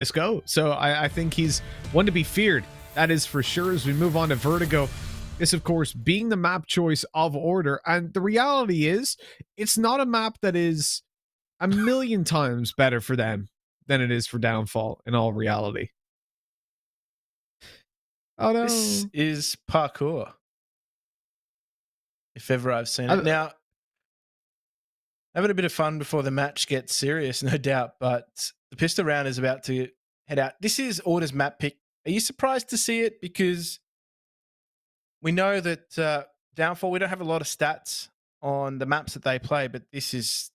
let's go. So I think he's one to be feared. That is for sure. As we move on to Vertigo, this, of course, being the map choice of Order. And the reality is, it's not a map that is a million times better for them than it is for Downfall in all reality. Oh, no. This is parkour. If ever I've seen it. Now, having a bit of fun before the match gets serious, no doubt, but the pistol round is about to head out. This is Order's map pick. Are you surprised to see it? Because we know that Downfall, we don't have a lot of stats on the maps that they play, but this is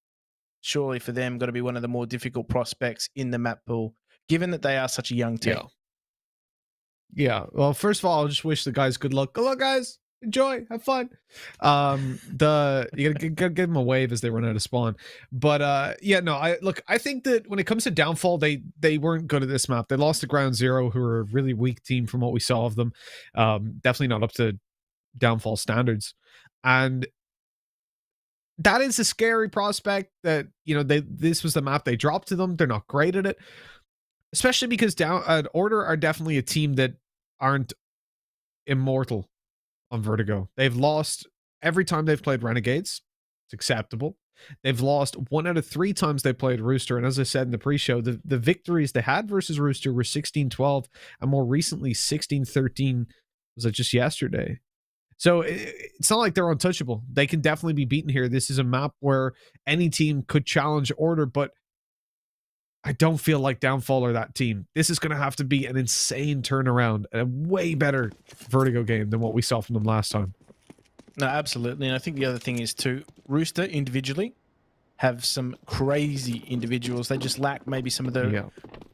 surely for them got to be one of the more difficult prospects in the map pool, given that they are such a young team. Yeah. Well, first of all, I'll just wish the guys good luck. Good luck, guys. Enjoy, have fun. You gotta give them a wave as they run out of spawn. But yeah, no, I think that when it comes to Downfall, they weren't good at this map. They lost to Ground Zero, who are a really weak team from what we saw of them. Definitely not up to Downfall standards. And that is a scary prospect that, this was the map they dropped to them. They're not great at it. Especially because Order are definitely a team that aren't immortal on Vertigo. They've lost every time they've played Renegades. It's acceptable. They've lost 1 out of 3 times they played Rooster. And as I said in the pre-show, the victories they had versus Rooster were 16-12 and more recently 16-13. Was it just yesterday? So it's not like they're untouchable. They can definitely be beaten here. This is a map where any team could challenge Order, but I don't feel like Downfall are that team. This is going to have to be an insane turnaround, a way better Vertigo game than what we saw from them last time. No, absolutely. And I think the other thing is too, Rooster individually have some crazy individuals. They just lack maybe some of the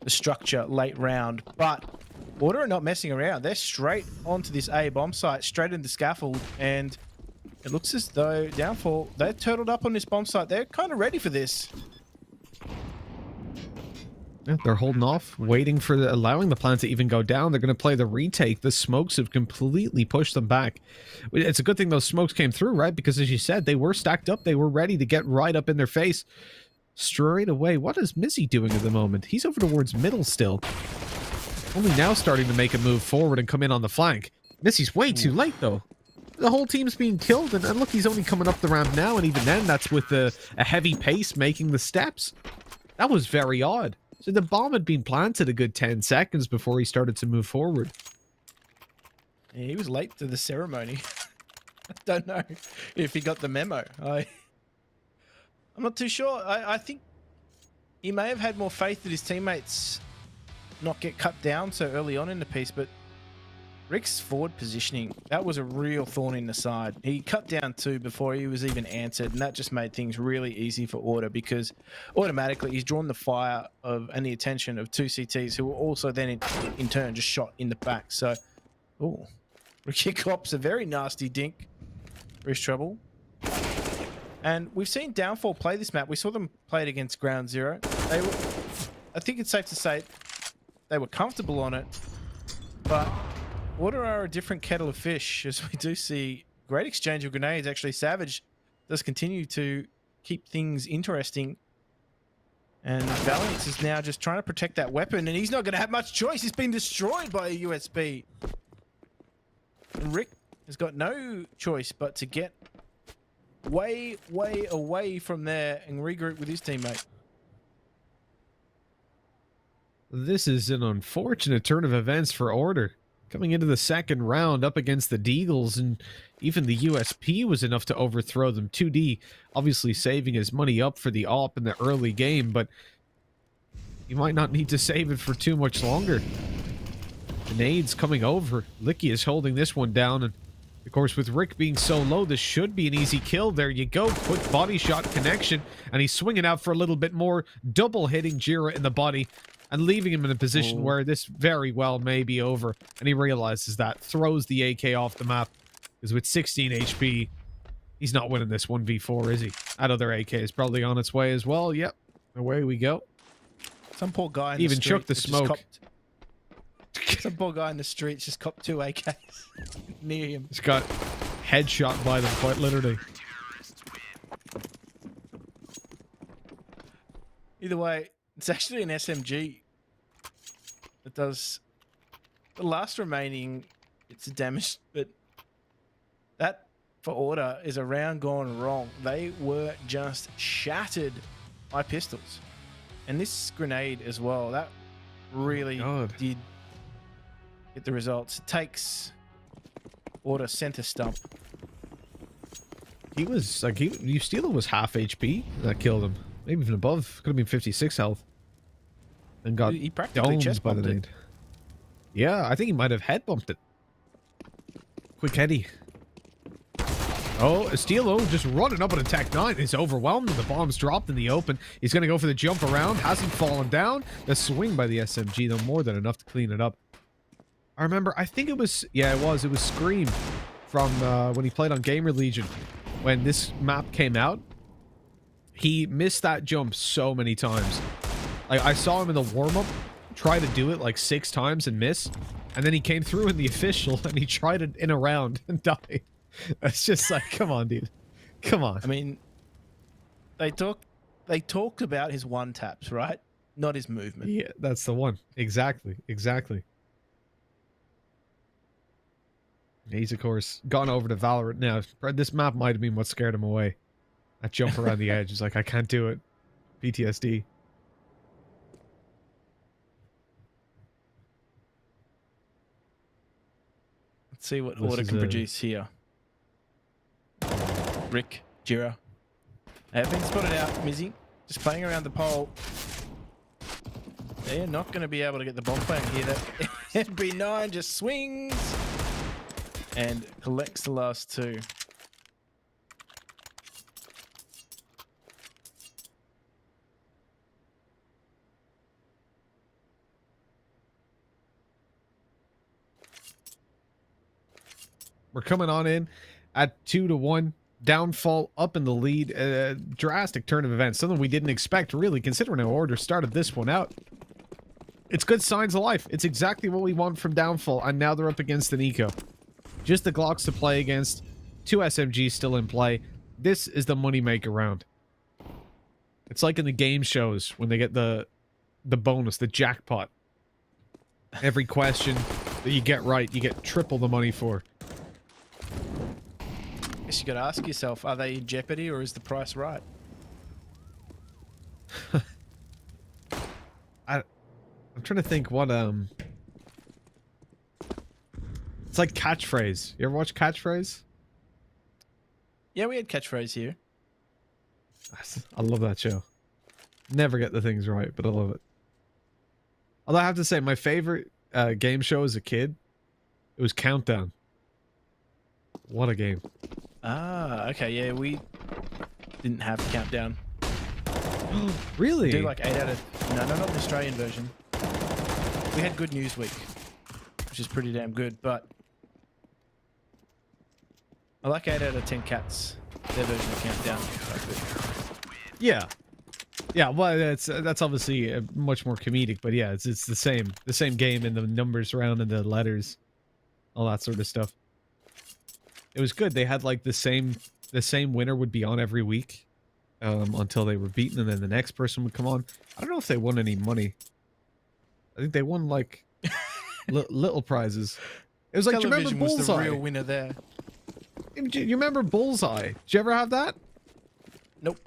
structure late round. But Order are not messing around. They're straight onto this A bomb site, straight into the scaffold. And it looks as though Downfall, they're turtled up on this bomb site. They're kind of ready for this. Yeah, they're holding off, waiting for allowing the plan to even go down. They're going to play the retake. The smokes have completely pushed them back. It's a good thing those smokes came through, right? Because as you said, they were stacked up. They were ready to get right up in their face straight away. What is Mizzy doing at the moment? He's over towards middle still. Only now starting to make a move forward and come in on the flank. Mizzy's way too late, though. The whole team's being killed, and look, he's only coming up the ramp now, and even then, that's with a heavy pace making the steps. That was very odd. So the bomb had been planted a good 10 seconds before he started to move forward. Yeah, he was late to the ceremony. I don't know if he got the memo. I'm not too sure. I think he may have had more faith that his teammates not get cut down so early on in the piece, but Rick's forward positioning, that was a real thorn in the side. He cut down 2 before he was even answered, and that just made things really easy for Order because automatically he's drawn the fire of and the attention of 2 CTs who were also then in turn just shot in the back. So, oh, Ricky cops a very nasty dink for his trouble. And we've seen Downfall play this map. We saw them play it against Ground Zero. I think it's safe to say they were comfortable on it, but Order are a different kettle of fish, as we do see great exchange of grenades. Actually, Savage does continue to keep things interesting. And Valiant is now just trying to protect that weapon, and he's not going to have much choice. He's been destroyed by a USB. And Rick has got no choice but to get way, way away from there and regroup with his teammate. This is an unfortunate turn of events for Order. Coming into the second round up against the Deagles, and even the USP was enough to overthrow them. 2D obviously saving his money up for the AWP in the early game, but you might not need to save it for too much longer. The nades coming over. Licky is holding this one down, and of course with Rick being so low, this should be an easy kill. There you go, quick body shot connection, and he's swinging out for a little bit more, double hitting Jira in the body and leaving him in a position where this very well may be over. And he realizes that, throws the AK off the map, because with 16 HP, he's not winning this 1v4, is he? That other AK is probably on its way as well. Yep, away we go. Some poor guy in he the even street chucked the smoke. Some poor guy in the streets just copped 2 AKs near him. He's got headshot by them, quite literally. Either way, it's actually an SMG It does. The last remaining, it's damaged, but that for order is a round gone wrong. They were just shattered by pistols. And this grenade as well, that really did get the results. It takes order center stump. He was like, you steal him was half HP that killed him. Maybe even above. Could have been 56 health. And got He practically chest domed by the bumped it. nade. Yeah, I think he might have head bumped it. Quick heady. Oh, Estilo just running up on a Tech 9. He's overwhelmed and the bomb's dropped in the open. He's going to go for the jump around. Hasn't fallen down. The swing by the SMG, though, more than enough to clean it up. I remember, I think it was, yeah, it was Scream from when he played on Gamer Legion. When this map came out, he missed that jump so many times. Like, I saw him in the warm-up try to do it like 6 times and miss. And then he came through in the official and he tried it in a round and died. It's just like, come on, dude. Come on. I mean, they talked about his one taps, right? Not his movement. Yeah, that's the one. Exactly. Exactly. He's, of course, gone over to Valorant now. This map might have been what scared him away. That jump around the edge. He's like, I can't do it. PTSD. Let's see what Order can produce here. Rick, Jira. They have been spotted out, Mizzy. Just playing around the pole. They're not going to be able to get the bomb plant here. That MB9 just swings and collects the last 2. We're coming on in at 2-1. Downfall up in the lead. Drastic turn of events. Something we didn't expect, really, considering how Order started this one out. It's good signs of life. It's exactly what we want from Downfall, and now they're up against an Eco. Just the Glocks to play against. 2 SMGs still in play. This is the moneymaker round. It's like in the game shows when they get the bonus, the jackpot. Every question that you get right, you get triple the money for. Guess you got to ask yourself, are they in jeopardy or is the price right? I'm trying to think what it's like Catchphrase. You ever watch Catchphrase? Yeah, we had Catchphrase here. I love that show. Never get the things right, but I love it. Although I have to say, my favorite game show as a kid, it was Countdown. What a game. Ah, okay, yeah, we didn't have Countdown. Really? We do like 8 out of... No, not the Australian version. We had Good News Week, which is pretty damn good, but I like 8 out of 10 Cats. Their version of Countdown. Yeah. Yeah, well, that's obviously much more comedic, but yeah, it's the same game in the numbers around and the letters, all that sort of stuff. It was good. They had like the same winner would be on every week until they were beaten, and then the next person would come on. I don't know if they won any money. I think they won like little prizes. It was like, do you remember Bullseye? Was the real winner there. Do you remember Bullseye? Did you ever have that? Nope.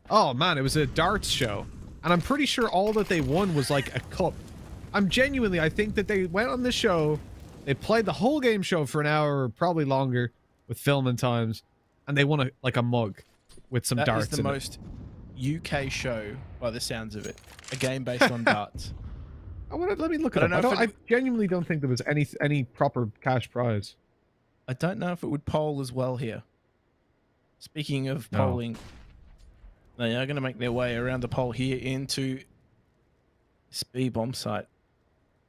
Oh man, it was a darts show, and I'm pretty sure all that they won was like a cup. I think that they went on the show, they played the whole game show for an hour or probably longer with filming times, and they won a mug with some darts in it. That is the most UK show by the sounds of it. A game based on darts. Let me look it up. I genuinely don't think there was any proper cash prize. I don't know if it would poll as well here. Speaking of polling, they are going to make their way around the pole here into this B bomb site.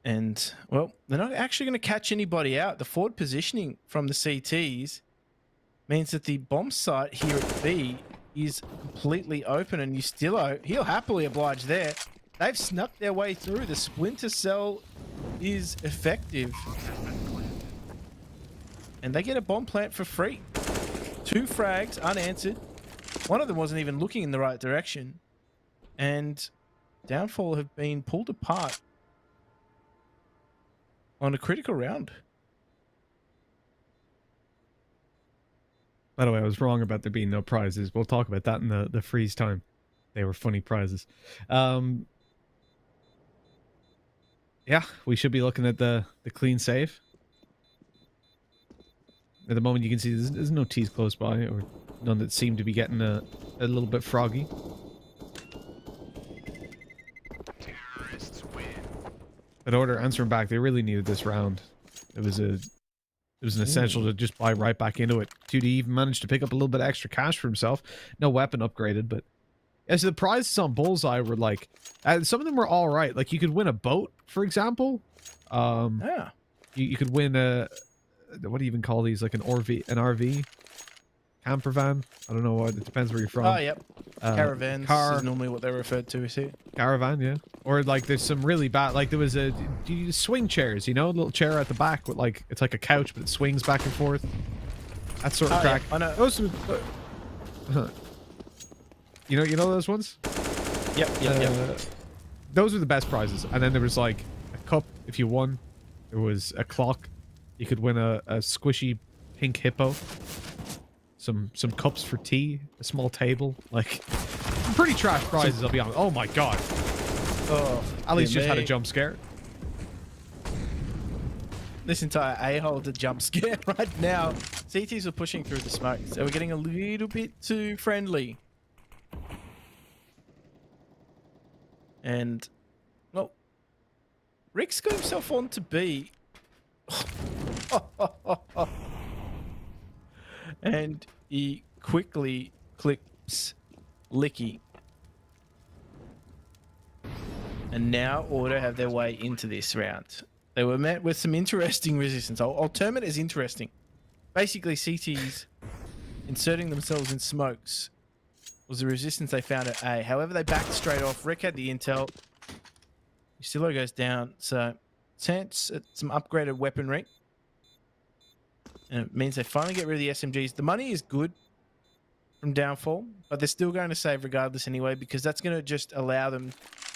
And, well, they're not actually going to catch anybody out. The forward positioning from the CTs means that the bomb site here at B is completely open, and he'll happily oblige there. They've snuck their way through. The Splinter Cell is effective. And they get a bomb plant for free. 2 frags unanswered. One of them wasn't even looking in the right direction. And Downfall have been pulled apart on a critical round. By the way, I was wrong about there being no prizes. We'll talk about that in the freeze time. They were funny prizes. Yeah, we should be looking at the clean save. At the moment, you can see there's no T's close by, or none that seem to be getting a little bit froggy. But Order answering back, they really needed this round. It was an essential to just buy right back into it. 2D even managed to pick up a little bit of extra cash for himself. No weapon upgraded, but as the prizes on Bullseye were like, some of them were all right. Like you could win a boat, for example. Yeah. You could win a, what do you even call these? Like an RV, camper van. I don't know what. It depends where you're from. Oh, yep. Caravans is normally what they're referred to. Is it? Caravan, yeah. Or like there's some really bad, like there was swing chairs, you know, a little chair at the back with like, it's like a couch, but it swings back and forth. That sort of crack. Yeah, I know. Those were, you know those ones? Yep. Those were the best prizes. And then there was like a cup if you won. There was a clock. You could win a squishy pink hippo. Some cups for tea. A small table. Like, pretty trash prizes, I'll be honest. Oh my god. Oh, Ali's just had a jump scare. This entire a-hole to jump scare right now. CTs are pushing through the smoke, so we're getting a little bit too friendly. And, well, Rick's got himself on to B. And he quickly clicks Licky. And now Order have their way into this round. They were met with some interesting resistance. I'll term it as interesting. Basically, CTs inserting themselves in smokes was the resistance they found at A. However, they backed straight off. Rick had the intel. Ustillo goes down. So, chance at some upgraded weaponry. And it means they finally get rid of the SMGs. The money is good from Downfall, but they're still going to save regardless anyway, because that's going to just allow them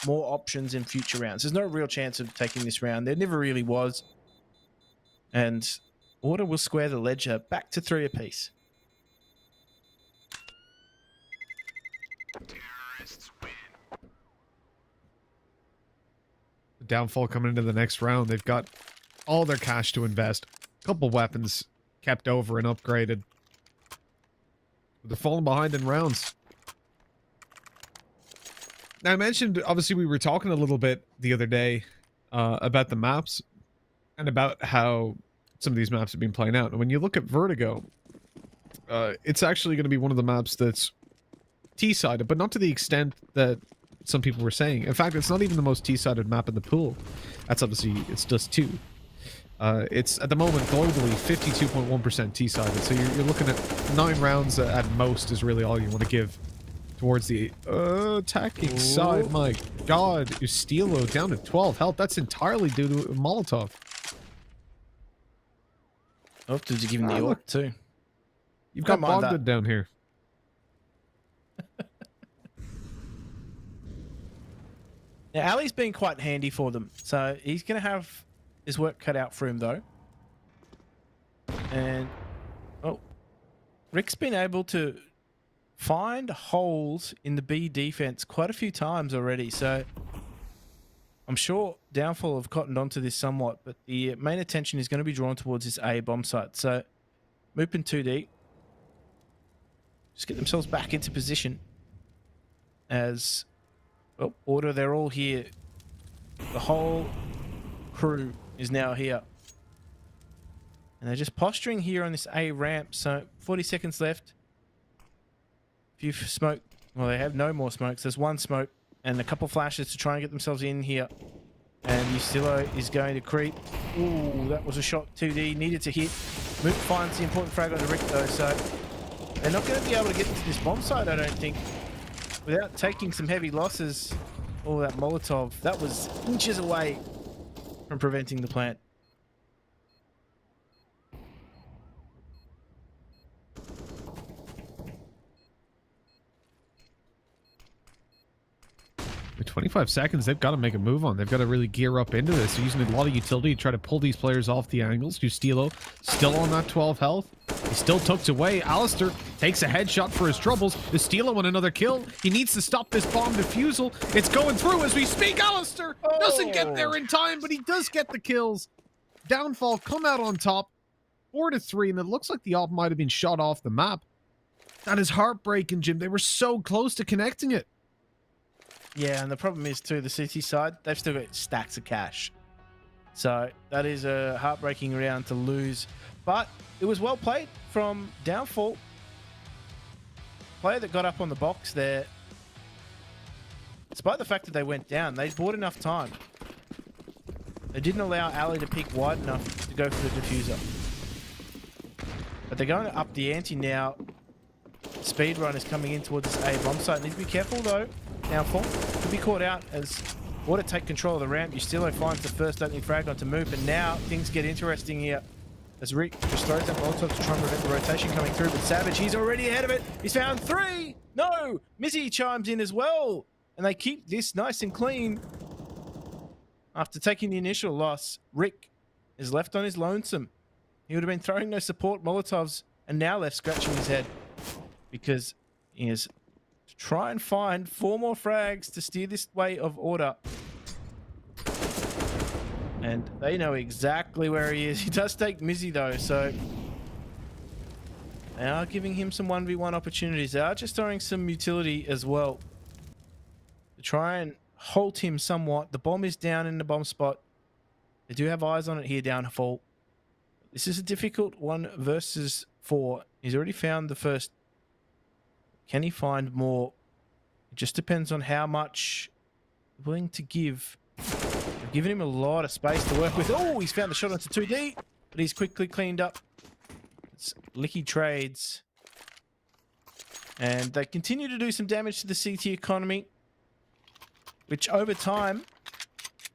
more options in future rounds. There's no real chance of taking this round. There never really was. And Order will square the ledger back to 3 apiece. Downfall coming into the next round. They've got all their cash to invest. A couple weapons kept over and upgraded. But they're falling behind in rounds. Now, I mentioned, obviously, we were talking a little bit the other day about the maps and about how some of these maps have been playing out. And when you look at Vertigo, it's actually going to be one of the maps that's T-sided, but not to the extent that some people were saying. In fact, it's not even the most T-sided map in the pool. That's obviously, it's just 2. It's, at the moment, globally, 52.1% T-sided. So you're looking at 9 rounds at most is really all you want to give towards the attacking side. My god, Ustilo down to 12 health. That's entirely due to Molotov. Oh, did you give him the orc too? You've got Bogdan down here. Now, Ali's been quite handy for them. So he's going to have his work cut out for him, though. And, oh, Rick's been able to find holes in the B defense quite a few times already. So I'm sure Downfall have cottoned onto this somewhat, but the main attention is going to be drawn towards this A bomb site. So Moop and 2D just get themselves back into position as... Oh, Order, they're all here. The whole crew is now here. And they're just posturing here on this A ramp. So 40 seconds left. Few smoke. Well, they have no more smokes. There's 1 smoke and a couple flashes to try and get themselves in here. And Ustilo is going to creep. Ooh, that was a shot. 2D needed to hit. Moot finds the important frag on the Rick though. So they're not going to be able to get into this bomb site, I don't think, without taking some heavy losses. Oh, that Molotov, that was inches away from preventing the plant. 25 seconds, they've got to make a move on. They've got to really gear up into this. They're using a lot of utility to try to pull these players off the angles. Justilo still on that 12 health. He's still tucked away. Alistair takes a headshot for his troubles. Justilo on another kill. He needs to stop this bomb defusal. It's going through as we speak. Alistair doesn't get there in time, but he does get the kills. Downfall come out on top, 4-3, and it looks like the op might have been shot off the map. That is heartbreaking, Jim. They were so close to connecting it. Yeah, and the problem is too, the city side, they've still got stacks of cash. So that is a heartbreaking round to lose. But it was well played from Downfall. Player that got up on the box there. Despite the fact that they went down, they bought enough time. They didn't allow Ali to peek wide enough to go for the diffuser. But they're going to up the ante now. Speedrun is coming in towards this A bomb site. Need to be careful though. Downfall could be caught out as Water take control of the ramp. Justilo finds the first opening frag on to move, and now things get interesting here. As Rick just throws that Molotov to try and prevent the rotation coming through, but Savage, he's already ahead of it. He's found 3. No! Mizzy chimes in as well. And they keep this nice and clean. After taking the initial loss, Rick is left on his lonesome. He would have been throwing those support Molotovs and now left scratching his head because he is to try and find 4 more frags to steer this way of order. And they know exactly where he is. He does take Mizzy though, so they are giving him some 1v1 opportunities. They are just throwing some utility as well to try and halt him somewhat. The bomb is down in the bomb spot. They do have eyes on it here, Downfall. This is a difficult 1 versus 4. He's already found the first. Can he find more? It just depends on how much they're willing to give. They've given him a lot of space to work with. Oh, he's found the shot onto 2D, but he's quickly cleaned up. It's licky trades. And they continue to do some damage to the CT economy, which over time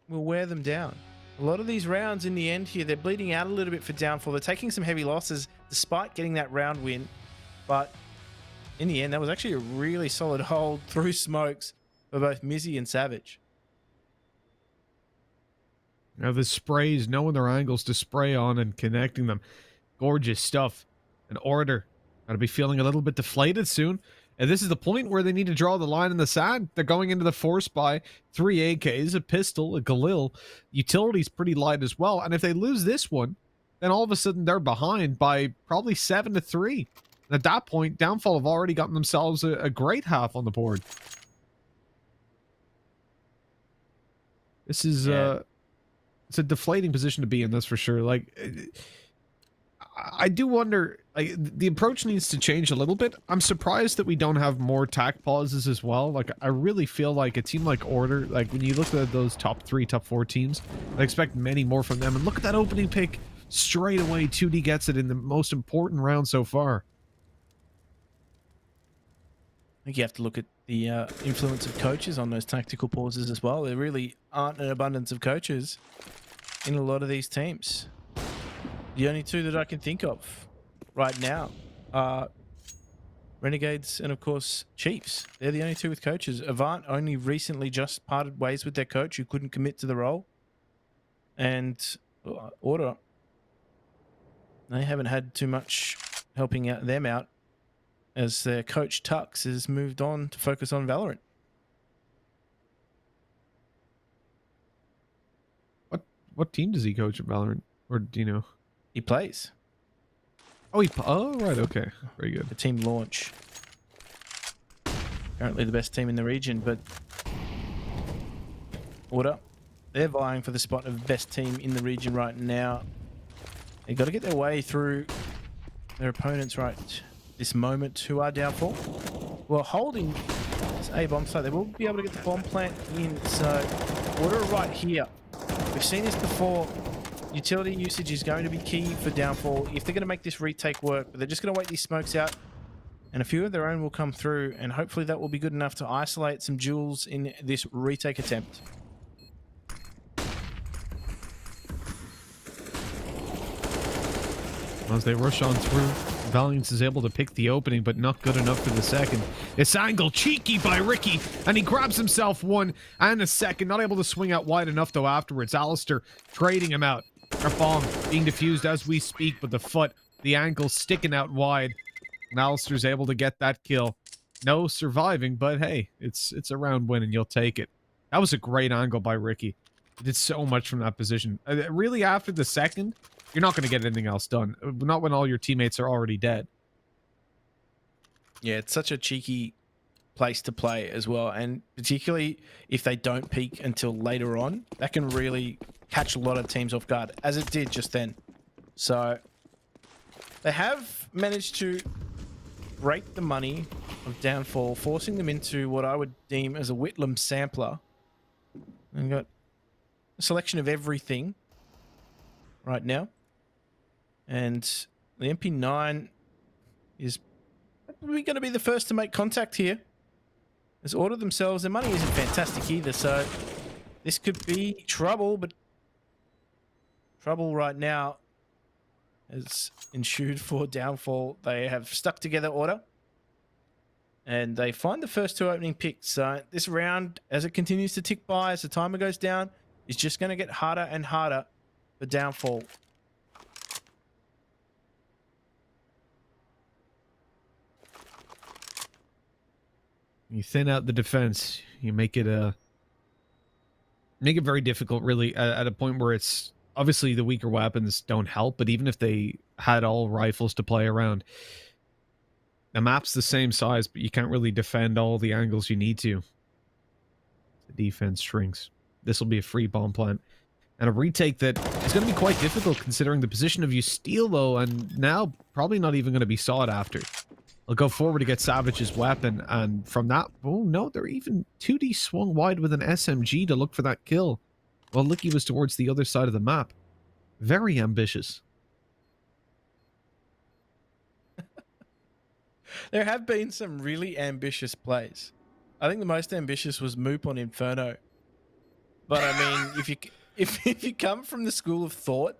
will wear them down. A lot of these rounds in the end here, they're bleeding out a little bit for Downfall. They're taking some heavy losses despite getting that round win. But in the end, that was actually a really solid hold through smokes for both Mizzy and Savage. Now the sprays, knowing their angles to spray on and connecting them. Gorgeous stuff. And Order. Gotta be feeling a little bit deflated soon. And this is the point where they need to draw the line in the sand. They're going into the force by 3 AKs, a pistol, a Galil. Utility's pretty light as well. And if they lose this one, then all of a sudden they're behind by probably 7-3. And at that point, Downfall have already gotten themselves a great half on the board. This is it's a deflating position to be in, that's for sure. Like, I do wonder, like, the approach needs to change a little bit. I'm surprised that we don't have more tack pauses as well. Like, I really feel like a team like Order, like when you look at those top 3, top 4 teams, I expect many more from them. And look at that opening pick straight away. 2D gets it in the most important round so far. I think you have to look at the influence of coaches on those tactical pauses as well. There really aren't an abundance of coaches in a lot of these teams. The only 2 that I can think of right now are Renegades and, of course, Chiefs. They're the only 2 with coaches. Avant only recently just parted ways with their coach who couldn't commit to the role. And Order, they haven't had too much helping them out as their coach Tux has moved on to focus on Valorant. What team does he coach at Valorant? Or do you know? He plays. Oh, right, okay. Very good. The team Launch. Currently the best team in the region, but Order, they're vying for the spot of best team in the region right now. They've got to get their way through their opponents right this moment, who are Downfall. Well, holding this A bomb site, they will be able to get the bomb plant in. So Order right here. We've seen this before. Utility usage is going to be key for Downfall if they're going to make this retake work, but they're just going to wait these smokes out, and a few of their own will come through, and hopefully that will be good enough to isolate some jewels in this retake attempt. As they rush on through, Valiance is able to pick the opening, but not good enough for the second. This angle, cheeky by Ricky, and he grabs himself one and a second. Not able to swing out wide enough, though, afterwards. Alistair trading him out. Our bomb being diffused as we speak, but the foot, the ankle sticking out wide. And Alistair's able to get that kill. No surviving, but hey, it's a round win and you'll take it. That was a great angle by Ricky. He did so much from that position. Really, after the second, you're not going to get anything else done. Not when all your teammates are already dead. Yeah, it's such a cheeky place to play as well. And particularly if they don't peak until later on, that can really catch a lot of teams off guard, as it did just then. So they have managed to break the money of Downfall, forcing them into what I would deem as a Whitlam sampler. And got a selection of everything right now. And the MP9 is probably going to be the first to make contact here. As Order themselves, their money isn't fantastic either, so this could be trouble, but trouble right now has ensued for Downfall. They have stuck together, Order, and they find the first two opening picks. So this round, as it continues to tick by, as the timer goes down, is just going to get harder and harder for Downfall. You thin out the defense. You make it very difficult, really, at a point where it's obviously the weaker weapons don't help. But even if they had all rifles to play around, the map's the same size, but you can't really defend all the angles you need to. The defense shrinks. This will be a free bomb plant. And a retake that is going to be quite difficult considering the position of you steal, though, and now probably not even going to be sought after. I'll go forward to get Savage's weapon, and from that, oh no, they're even 2D swung wide with an SMG to look for that kill, while Licky was towards the other side of the map. Very ambitious. There have been some really ambitious plays. I think the most ambitious was Moop on Inferno. But I mean, if you come from the school of thought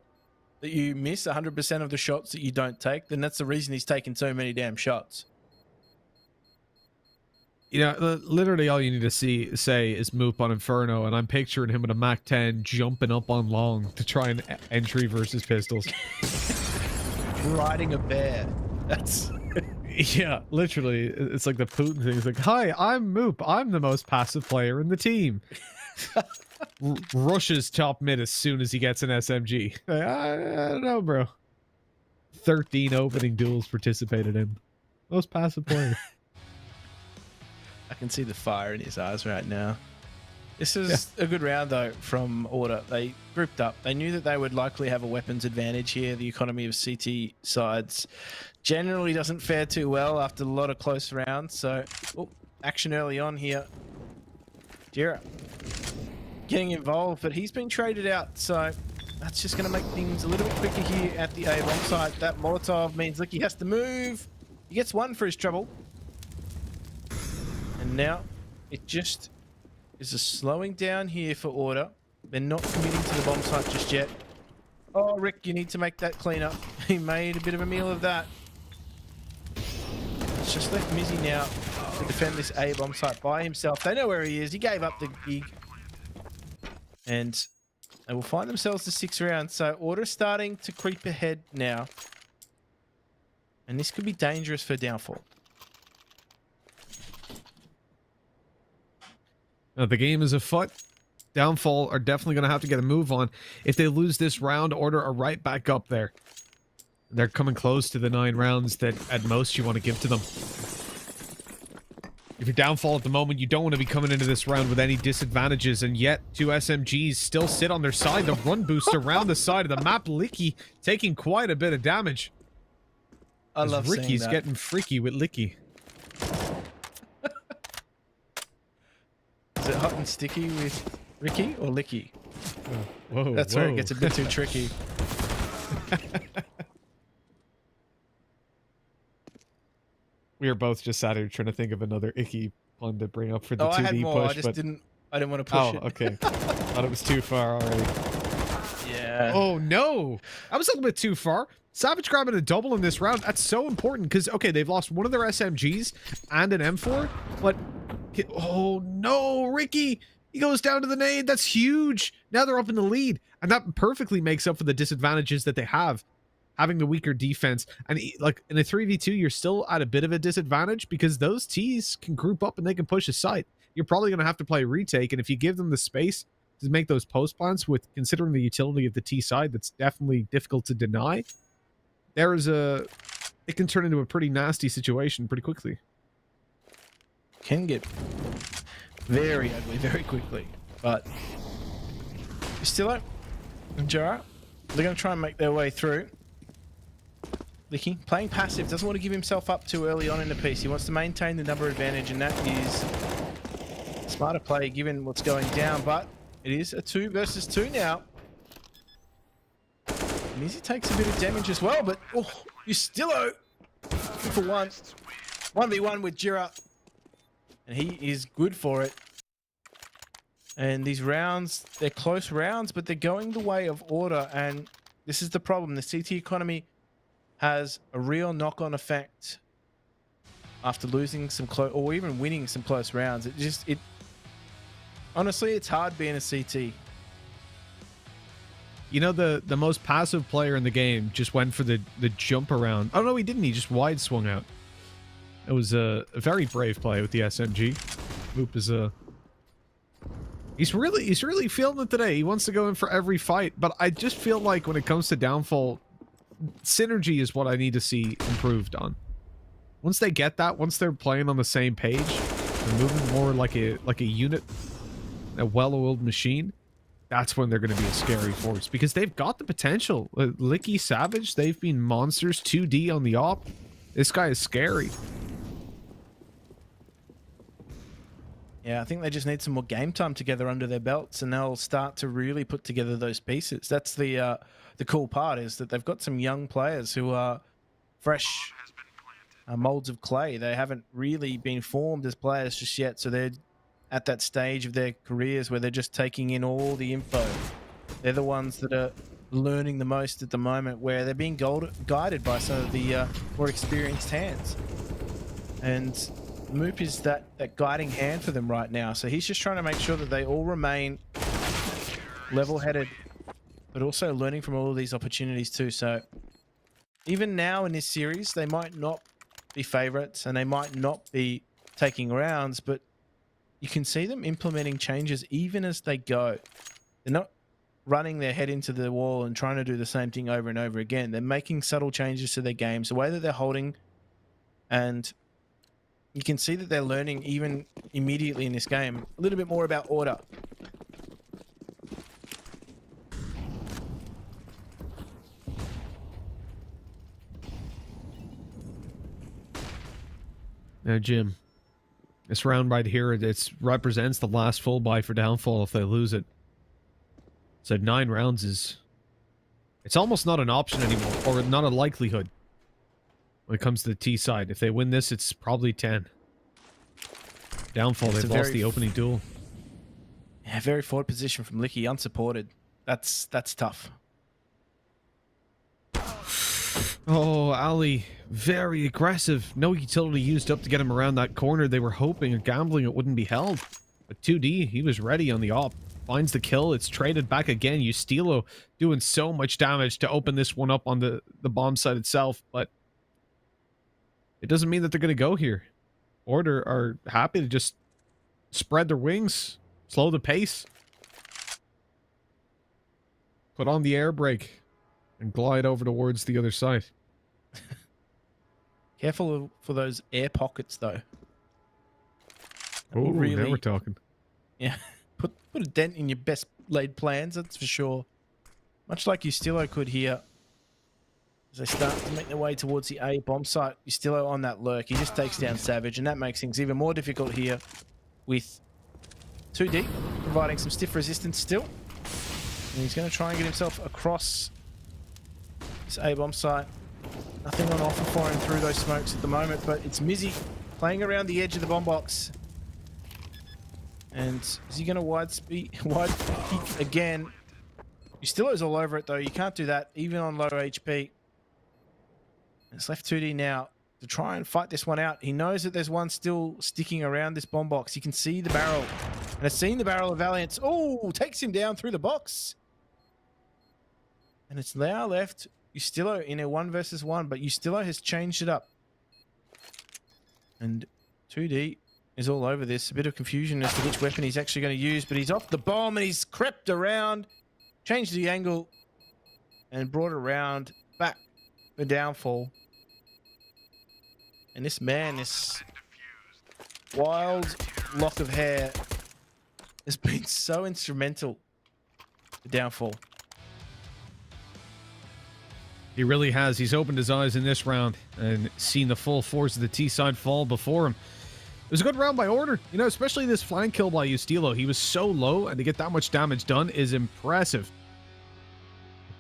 that you miss 100% of the shots that you don't take, then that's the reason he's taken so many damn shots. You know, literally all you need to say is Moop on Inferno, and I'm picturing him with a MAC-10 jumping up on long to try and entry versus pistols. Riding a bear. That's... Yeah, literally. It's like the Putin thing. It's like, hi, I'm Moop. I'm the most passive player in the team. Rushes top mid as soon as he gets an SMG. I don't know, bro. 13 opening duels participated in. Most passive player. I can see the fire in his eyes right now. This is a good round, though, from Order. They grouped up. They knew that they would likely have a weapons advantage here. The economy of CT sides generally doesn't fare too well after a lot of close rounds. So, action early on here. Jira getting involved, but he's been traded out. So, that's just going to make things a little bit quicker here at the A bomb site. That Molotov means Licky has to move. He gets one for his trouble. And now it just is a slowing down here for Order. They're not committing to the bomb site just yet. Oh, Rick, you need to make that clean up. He made a bit of a meal of that. It's just left Mizzy now to defend this A bomb site by himself. They know where he is. He gave up the gig. And they will find themselves the 6th round. So Order starting to creep ahead now. And this could be dangerous for Downfall. The game is afoot. Downfall are definitely going to have to get a move on. If they lose this round, Order are right back up there. They're coming close to the 9 rounds that at most you want to give to them. If you're Downfall at the moment, you don't want to be coming into this round with any disadvantages, and yet 2 SMGs still sit on their side. The run boost around the side of the map. Licky taking quite a bit of damage. I love seeing Ricky's that. getting freaky with Licky. Is it hot and sticky with Ricky or Licky? Whoa, That's where it gets a bit too tricky. We were both just sat here trying to think of another icky pun to bring up for the 2D I had more. push. I just didn't want to push it. Okay. Thought it was too far already. Yeah, Oh no, I was a little bit too far. Savage grabbing a double in this round. That's so important because, okay, they've lost one of their SMGs and an M4, but oh no, Ricky, he goes down to the nade. That's huge. Now they're up in the lead, and that perfectly makes up for the disadvantages that they have, having the weaker defense. And like in a 3v2, you're still at a bit of a disadvantage because those T's can group up and they can push a site. You're probably going to have to play retake, and if you give them the space to make those post plants, with considering the utility of the T side, that's definitely difficult to deny. It can turn into a pretty nasty situation pretty quickly. Can get very ugly very quickly, but Stillo and Jara, they're going to try and make their way through. Licky playing passive, doesn't want to give himself up too early on in the piece. He wants to maintain the number advantage, and that is smarter play given what's going down, but it is a 2 versus 2 now. Mizzy takes a bit of damage as well, but oh, Ustillo for one. 1v1 with Jira. And he is good for it. And these rounds, they're close rounds, but they're going the way of order. And this is the problem. The CT economy has a real knock-on effect after losing some close, or even winning some close rounds. Honestly, it's hard being a CT. You know, the most passive player in the game just went for the jump around. Oh no, he didn't. He just wide swung out. It was a very brave play with the SMG. Moop is he's really feeling it today. He wants to go in for every fight, but I just feel like when it comes to Downfall, synergy is what I need to see improved on. Once they get that, once they're playing on the same page, they're moving more like a unit, a well-oiled machine. That's when they're going to be a scary force, because they've got the potential. Licky, Savage, they've been monsters. 2D on the op. This guy is scary. Yeah, I think they just need some more game time together under their belts, and they'll start to really put together those pieces. That's the cool part, is that they've got some young players who are fresh molds of clay. They haven't really been formed as players just yet, so they're at that stage of their careers where they're just taking in all the info. They're the ones that are learning the most at the moment, where they're being guided by some of the more experienced hands. And Moop is that guiding hand for them right now. So he's just trying to make sure that they all remain level-headed, but also learning from all of these opportunities too. So even now in this series, they might not be favorites and they might not be taking rounds, but you can see them implementing changes even as they go. They're not running their head into the wall and trying to do the same thing over and over again. They're making subtle changes to their games, the way that they're holding, and you can see that they're learning even immediately in this game a little bit more about order. Now, Jim, this round right here, it represents the last full buy for Downfall if they lose it. So 9 rounds is... it's almost not an option anymore, or not a likelihood when it comes to the T side. If they win this, it's probably 10. Downfall, they've lost the opening duel. Yeah, very forward position from Licky, unsupported. That's tough. Oh, Ali, very aggressive. No utility used up to get him around that corner. They were hoping and gambling it wouldn't be held. But 2D, he was ready on the op. Finds the kill. It's traded back again. Ustilo doing so much damage to open this one up on the bomb site itself. But it doesn't mean that they're going to go here. Order are happy to just spread their wings, slow the pace, put on the air brake, and glide over towards the other side. Careful for those air pockets, though. Oh, really, now we're talking. Yeah, put a dent in your best laid plans, that's for sure. Much like Ustilo could here. As they start to make their way towards the A bomb site, Ustilo on that lurk. He just takes down Savage, and that makes things even more difficult here with 2D providing some stiff resistance still. And he's going to try and get himself across this A bomb site. Nothing on offer for him through those smokes at the moment, but it's Mizzy playing around the edge of the bomb box. And is he going to wide peek again? Ustillo's all over it, though. You can't do that, even on low HP. It's left 2D now to try and fight this one out. He knows that there's one still sticking around this bomb box. He can see the barrel. And has seen the barrel of Valiance. Oh, takes him down through the box. And it's now left Ustillo in a 1 versus 1, but Ustillo has changed it up. And 2D is all over this. A bit of confusion as to which weapon he's actually going to use, but he's off the bomb and he's crept around, changed the angle, and brought it around back for downfall. And this man, this wild lock of hair, has been so instrumental to downfall. He really has. He's opened his eyes in this round and seen the full force of the T-side fall before him. It was a good round by Order, you know, especially this flank kill by Ustillo. He was so low, and to get that much damage done is impressive.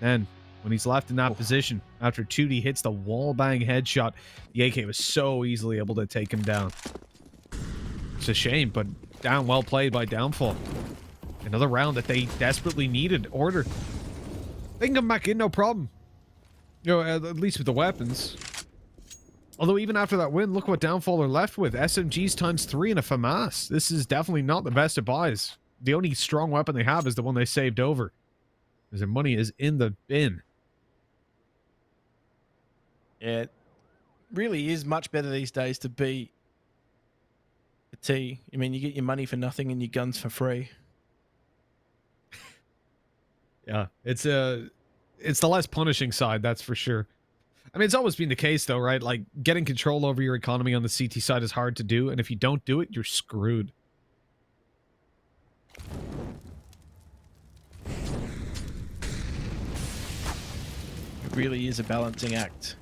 And when he's left in that position, after 2D hits the wall-bang headshot, the AK was so easily able to take him down. It's a shame, but down well played by Downfall. Another round that they desperately needed. Order. They can come back in, no problem. You know, at least with the weapons. Although even after that win, look what Downfall are left with. SMGs ×3 and a FAMAS. This is definitely not the best of buys. The only strong weapon they have is the one they saved over. Because their money is in the bin. Yeah, it really is much better these days to be a T. I mean, you get your money for nothing and your guns for free. Yeah, it's the less punishing side, that's for sure. I mean, it's always been the case, though, right? Like, getting control over your economy on the CT side is hard to do, and if you don't do it, you're screwed. It really is a balancing act.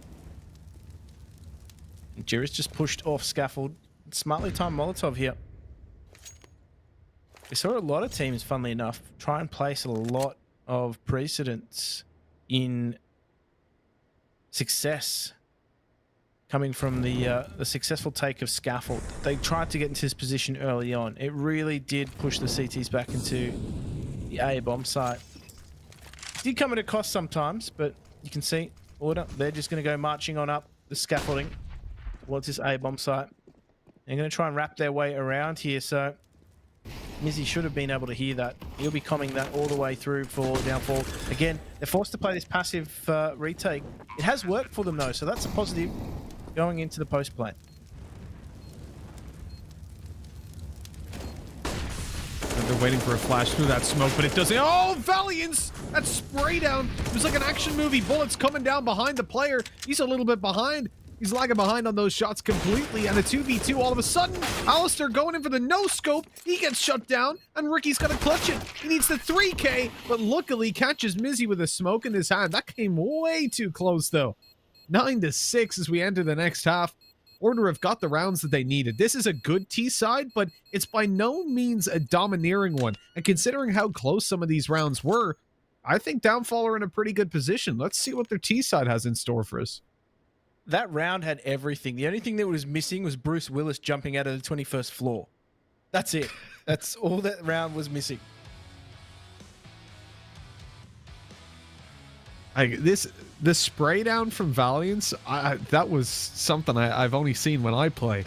And Jira's just pushed off scaffold. Smartly timed Molotov here. We saw a lot of teams, funnily enough, try and place a lot of precedents in success coming from the successful take of scaffold. They tried to get into this position early on. It really did push the CTs back into the A bomb site. It did come at a cost sometimes, but you can see Order. They're just going to go marching on up the scaffolding towards this A bomb site. They're going to try and wrap their way around here, so Mizzy should have been able to hear that. He'll be coming that all the way through for Downfall. Again, they're forced to play this passive retake. It has worked for them, though, so that's a positive going into the post play. They're waiting for a flash through that smoke, but it doesn't. Oh, Valiance! That spray down. It was like an action movie. Bullets coming down behind the player. He's a little bit behind. He's lagging behind on those shots completely, and a 2v2 all of a sudden. Alistair going in for the no-scope. He gets shut down, and Ricky's got to clutch it. He needs the 3K, but luckily catches Mizzy with a smoke in his hand. That came way too close, though. 9-6 as we enter the next half. Order have got the rounds that they needed. This is a good T-side, but it's by no means a domineering one. And considering how close some of these rounds were, I think Downfall are in a pretty good position. Let's see what their T-side has in store for us. That round had everything. The only thing that was missing was Bruce Willis jumping out of the 21st floor. That's it. That's all that round was missing. This spray down from Valiance, that was something I've only seen when I play.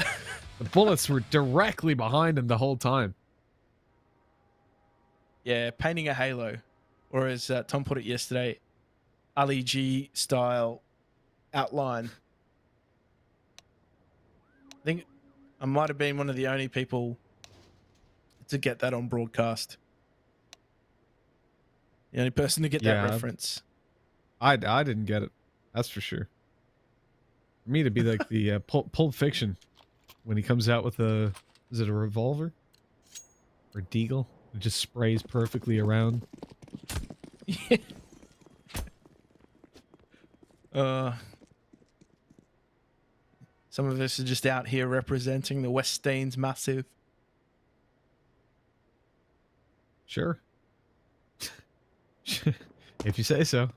The bullets were directly behind him the whole time. Yeah, painting a halo. Or as Tom put it yesterday, Ali G style outline. I think I might have been one of the only people to get that on broadcast. The only person to get that reference. I didn't get it. That's for sure. For me to be like the Pulp Fiction when he comes out with a, is it a revolver? Or deagle? It just sprays perfectly around. Yeah. Some of us are just out here representing the West Staines Massive. Sure. If you say so.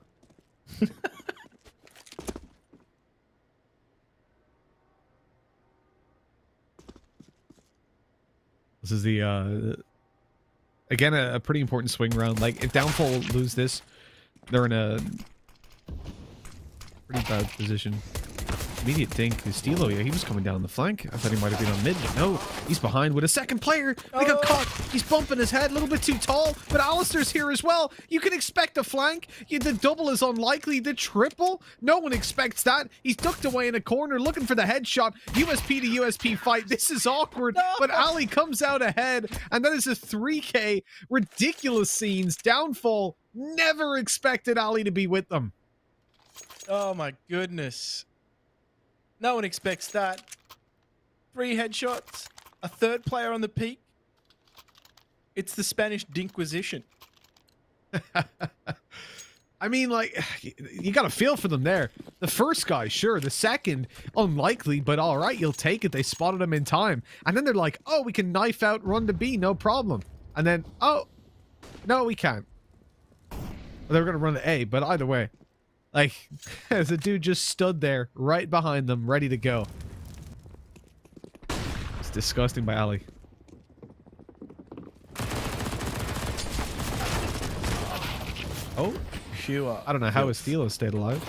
This is the again a pretty important swing round. Like if Downfall lose this, They're in a pretty bad position. Immediate dink. Stilo, yeah, he was coming down the flank. I thought he might have been on mid, but no. He's behind with a second player. They got caught. He's bumping his head a little bit too tall, but Alistair's here as well. You can expect a flank. The double is unlikely. The triple? No one expects that. He's ducked away in a corner looking for the headshot. USP to USP fight. This is awkward, but Ali comes out ahead, and that is a 3K. Ridiculous scenes. Downfall. Never expected Ali to be with them. Oh my goodness. No one expects that. 3 headshots, a third player on the peak. It's the Spanish Dinquisition. I mean, like, you got to feel for them there. The first guy, sure. The second, unlikely, but all right, you'll take it. They spotted him in time. And then they're like, oh, we can knife out, run to B, no problem. And then, oh, no, we can't. They were going to run to A, but either way. Like, as a dude just stood there, right behind them, ready to go. It's disgusting by Ali. Oh, Pure. I don't know how Estilo stayed alive.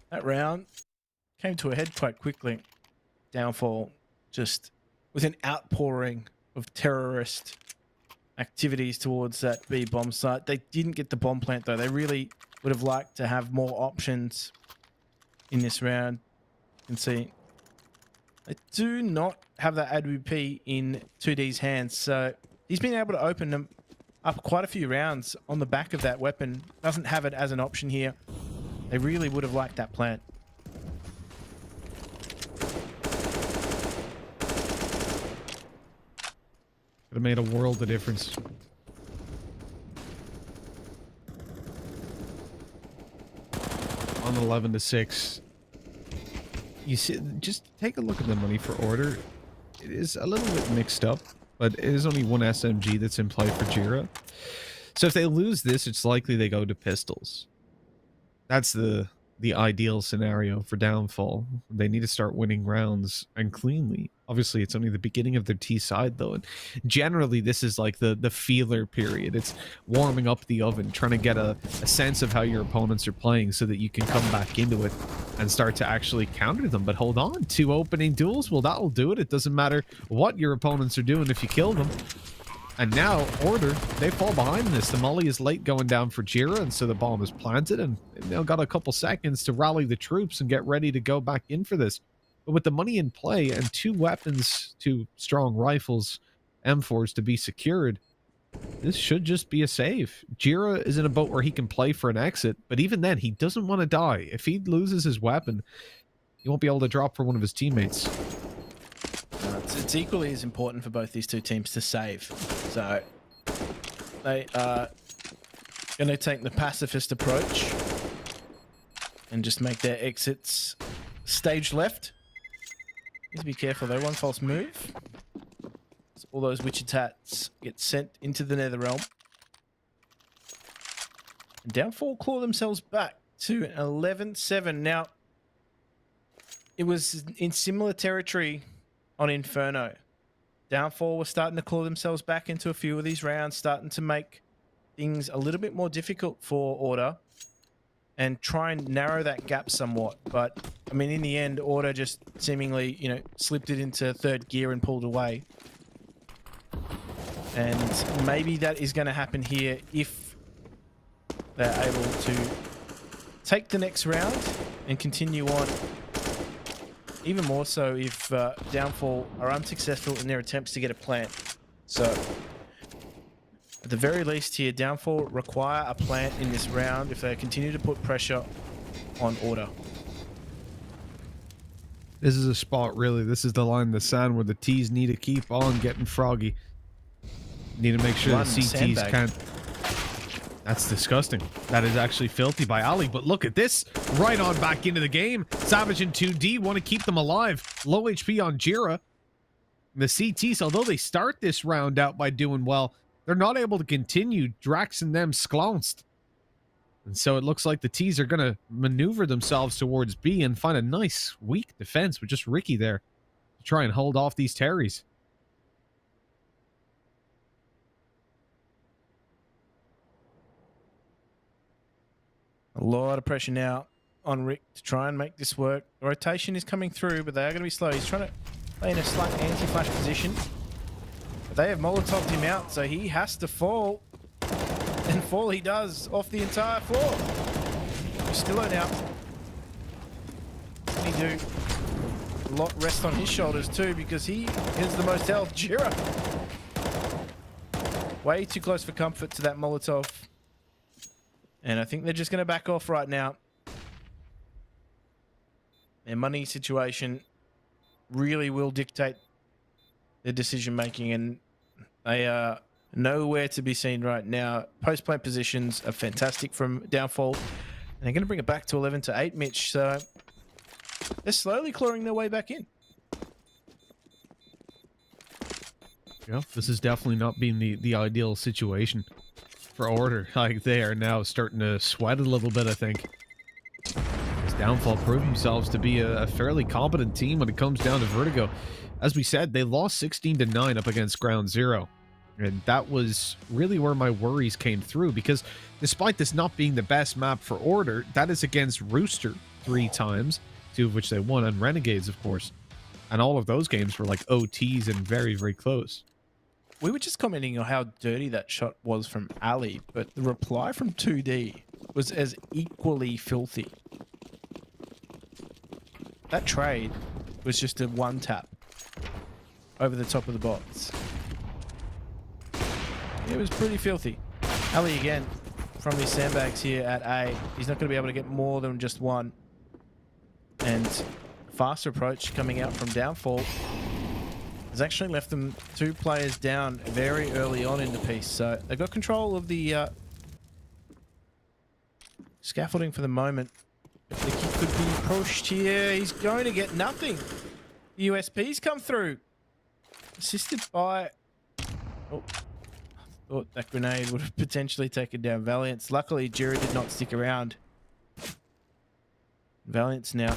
That round came to a head quite quickly. Downfall just with an outpouring of terrorist activities towards that B bomb site. They didn't get the bomb plant though. They really would have liked to have more options in this round. You can see they do not have that AWP in 2D's hands, so he's been able to open them up quite a few rounds on the back of that weapon. Doesn't have it as an option here. They really would have liked that plant. Could have made a world of difference. On 11-6. You see, just take a look at the money for order. It is a little bit mixed up, but it is only one SMG that's in play for Jira. So if they lose this, it's likely they go to pistols. That's the ideal scenario for Downfall. They need to start winning rounds and cleanly. Obviously, it's only the beginning of their T side, though. And generally, this is like the feeler period. It's warming up the oven, trying to get a sense of how your opponents are playing so that you can come back into it and start to actually counter them. But hold on, 2 opening duels, well, that'll do it. It doesn't matter what your opponents are doing if you kill them. And now, Order, they fall behind this. The molly is late going down for Jira, and so the bomb is planted, and they've now got a couple seconds to rally the troops and get ready to go back in for this. But with the money in play and 2 weapons, 2 strong rifles, M4s to be secured, this should just be a save. Jira is in a boat where he can play for an exit, but even then, he doesn't want to die. If he loses his weapon, he won't be able to drop for one of his teammates. It's equally as important for both these 2 teams to save. So they are going to take the pacifist approach and just make their exits stage left. Need to be careful though. One false move, so all those Wichitats get sent into the Netherrealm. And Downfall claw themselves back to an 11-7. Now, it was in similar territory on Inferno. Downfall was starting to claw themselves back into a few of these rounds, starting to make things a little bit more difficult for Order and try and narrow that gap somewhat. But, I mean, in the end, Order just seemingly, you know, slipped it into 3rd gear and pulled away. And maybe that is going to happen here if they're able to take the next round and continue on. Even more so if Downfall are unsuccessful in their attempts to get a plant. So, at the very least here, Downfall require a plant in this round if they continue to put pressure on Order. This is a spot, really. This is the line in the sand where the T's need to keep on getting froggy. Need to make sure the CTs can't... That's disgusting. That is actually filthy by Ali, but look at this. Right on back into the game. Savage and 2D want to keep them alive. Low HP on Jira. The CTs, although they start this round out by doing well, they're not able to continue. Drax and them sklounced. And so it looks like the T's are going to maneuver themselves towards B and find a nice, weak defense with just Ricky there. to try and hold off these Terrys. A lot of pressure now on Rick to try and make this work. The rotation is coming through, but they are going to be slow. He's trying to play in a slight anti-flash position. But they have Molotoved him out, so he has to fall. And fall he does off the entire floor. Stillo now. What can he do? A lot rests on his shoulders too, because he has the most health. Jira. Way too close for comfort to that Molotov. And I think they're just going to back off right now. Their money situation really will dictate their decision making, and they are nowhere to be seen right now. Post-plant positions are fantastic from Downfall, and they're going to bring it back to 11 to 8, Mitch. So they're slowly clawing their way back in. Yeah, this has definitely not been the ideal situation for Order. Like, they are now starting to sweat a little bit, I think. This Downfall proved themselves to be a fairly competent team when it comes down to Vertigo. As we said, they lost 16-9 up against Ground Zero. And that was really where my worries came through, because despite this not being the best map for Order, that is against Rooster 3 times, 2 of which they won, and Renegades, of course. And all of those games were like OTs and very, very close. We were just commenting on how dirty that shot was from Ali, but the reply from 2D was as equally filthy. That trade was just a one tap over the top of the box. It was pretty filthy. Ali again from his sandbags here at A. He's not going to be able to get more than just one. And faster approach coming out from Downfall has actually left them 2 players down very early on in the piece. So they've got control of the scaffolding for the moment. If the kick could be pushed here, he's going to get nothing. The USP's come through. Assisted by... Oh, I thought that grenade would have potentially taken down Valiance. Luckily, Jira did not stick around. Valiance now.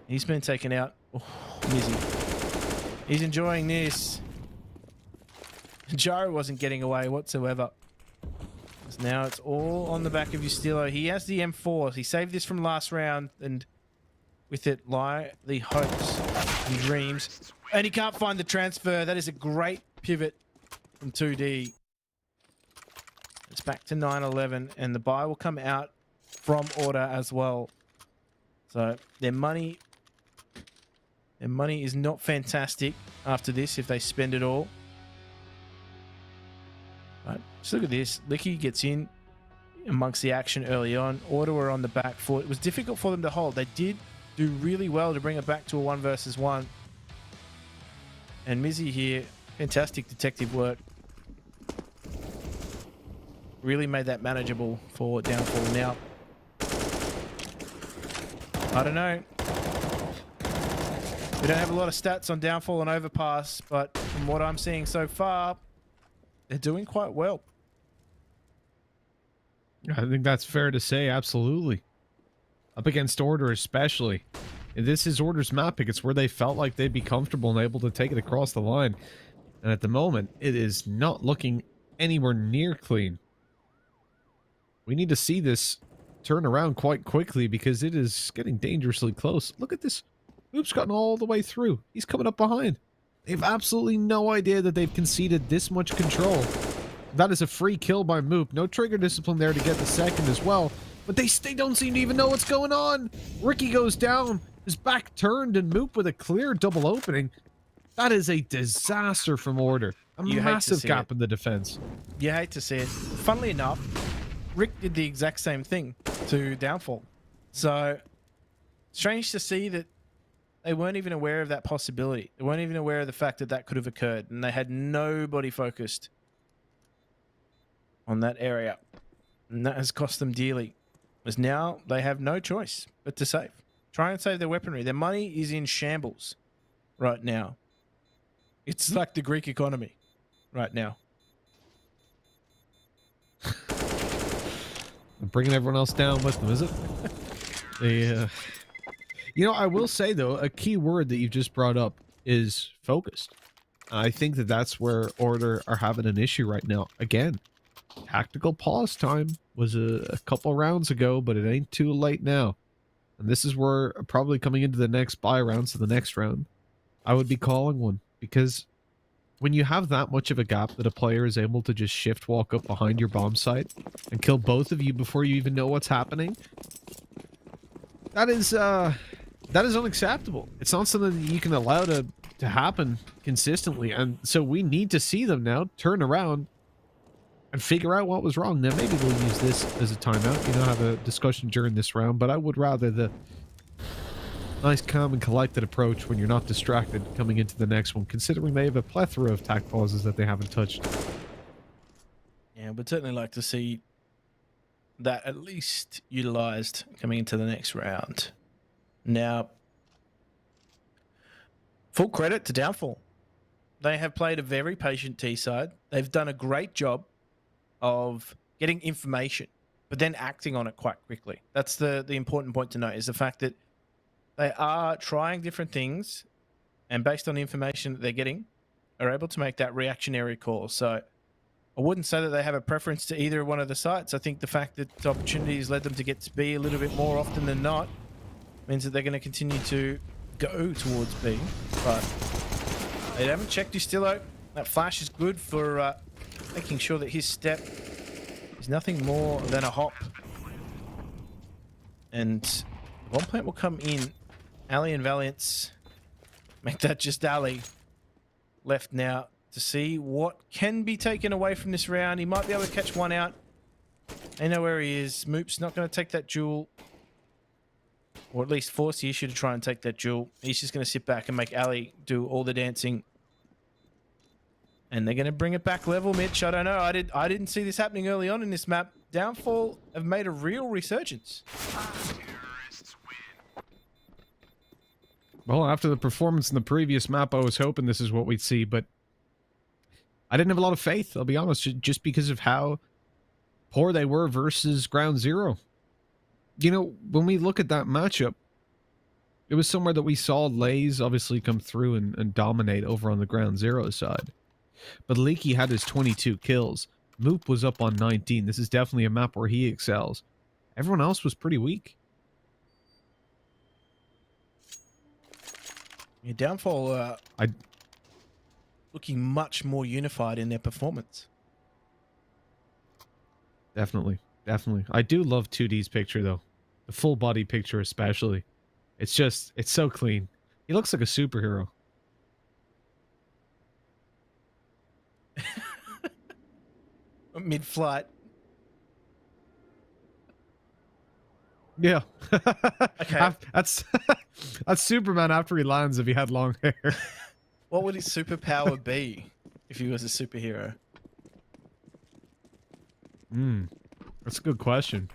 He's been taken out. Oh, Mizzy. He's enjoying this. Jaro wasn't getting away whatsoever. Now it's all on the back of Ustilo. He has the M4. He saved this from last round, and with it lie the hopes and dreams. And he can't find the transfer. That is a great pivot from 2D. It's back to 9-11, and the buy will come out from Order as well. So their money is not fantastic after this if they spend it all. But just look at this. Licky gets in amongst the action early on. Order were on the back foot. It was difficult for them to hold. They did do really well to bring it back to a 1 versus 1. And Mizzy here, fantastic detective work. Really made that manageable for Downfall. Now, I don't know. We don't have a lot of stats on Downfall and Overpass, but from what I'm seeing so far, they're doing quite well. I think that's fair to say, absolutely. Up against Order especially. And this is Order's map pick. It's where they felt like they'd be comfortable and able to take it across the line. And at the moment, it is not looking anywhere near clean. We need to see this turn around quite quickly because it is getting dangerously close. Look at this. Moop's gotten all the way through. He's coming up behind. They have absolutely no idea that they've conceded this much control. That is a free kill by Moop. No trigger discipline there to get the second as well. But they don't seem to even know what's going on. Ricky goes down. His back turned, and Moop with a clear double opening. That is a disaster from Order. A massive gap in the defense. You hate to see it. Funnily enough, Rick did the exact same thing to Downfall. So, strange to see that they weren't even aware of that possibility. They weren't even aware of the fact that that could have occurred, and they had nobody focused on that area. And that has cost them dearly. Because now they have no choice but to save. Try and save their weaponry. Their money is in shambles right now. It's like the Greek economy right now. Bringing everyone else down with them, is it? They, you know, I will say, though, a key word that you've just brought up is focused. I think that that's where Order are having an issue right now. Again, tactical pause time was a couple rounds ago, but it ain't too late now. And this is where probably coming into the next buy round, so the next round, I would be calling one. Because when you have that much of a gap that a player is able to just shift walk up behind your bomb site and kill both of you before you even know what's happening, that is unacceptable. It's not something that you can allow to happen consistently. And so we need to see them now turn around and figure out what was wrong. Now, maybe they'll use this as a timeout, have a discussion during this round, but I would rather the nice, calm, and collected approach when you're not distracted coming into the next one, considering they have a plethora of tac pauses that they haven't touched. Yeah, we'd certainly like to see that at least utilized coming into the next round. Now, full credit to Downfall. They have played a very patient T side. They've done a great job of getting information, but then acting on it quite quickly. That's the important point to note, is the fact that they are trying different things, and based on the information that they're getting, are able to make that reactionary call. So I wouldn't say that they have a preference to either one of the sites. I think the fact that the opportunities led them to get to B a little bit more often than not means that they're going to continue to go towards B. But they haven't checked Ustillo. That flash is good for making sure that his step is nothing more than a hop. And one plant will come in. Ali and Valiance make that just Ali. Left now to see what can be taken away from this round. He might be able to catch one out. They know where he is. Moop's not going to take that duel. Or at least force the issue to try and take that duel. He's just going to sit back and make Ali do all the dancing. And they're going to bring it back level, Mitch. I don't know. I didn't see this happening early on in this map. Downfall have made a real resurgence. Well, after the performance in the previous map, I was hoping this is what we'd see, but I didn't have a lot of faith, I'll be honest, just because of how poor they were versus Ground Zero. When we look at that matchup, it was somewhere that we saw Lays obviously come through and dominate over on the Ground Zero side. But Leaky had his 22 kills. Moop was up on 19. This is definitely a map where he excels. Everyone else was pretty weak. Yeah, Downfall looking much more unified in their performance. Definitely. I do love 2D's picture, though. The full body picture especially. It's so clean. He looks like a superhero. Mid-flight. Yeah. Okay. That's Superman after he lands if he had long hair. What would his superpower be if he was a superhero? That's a good question.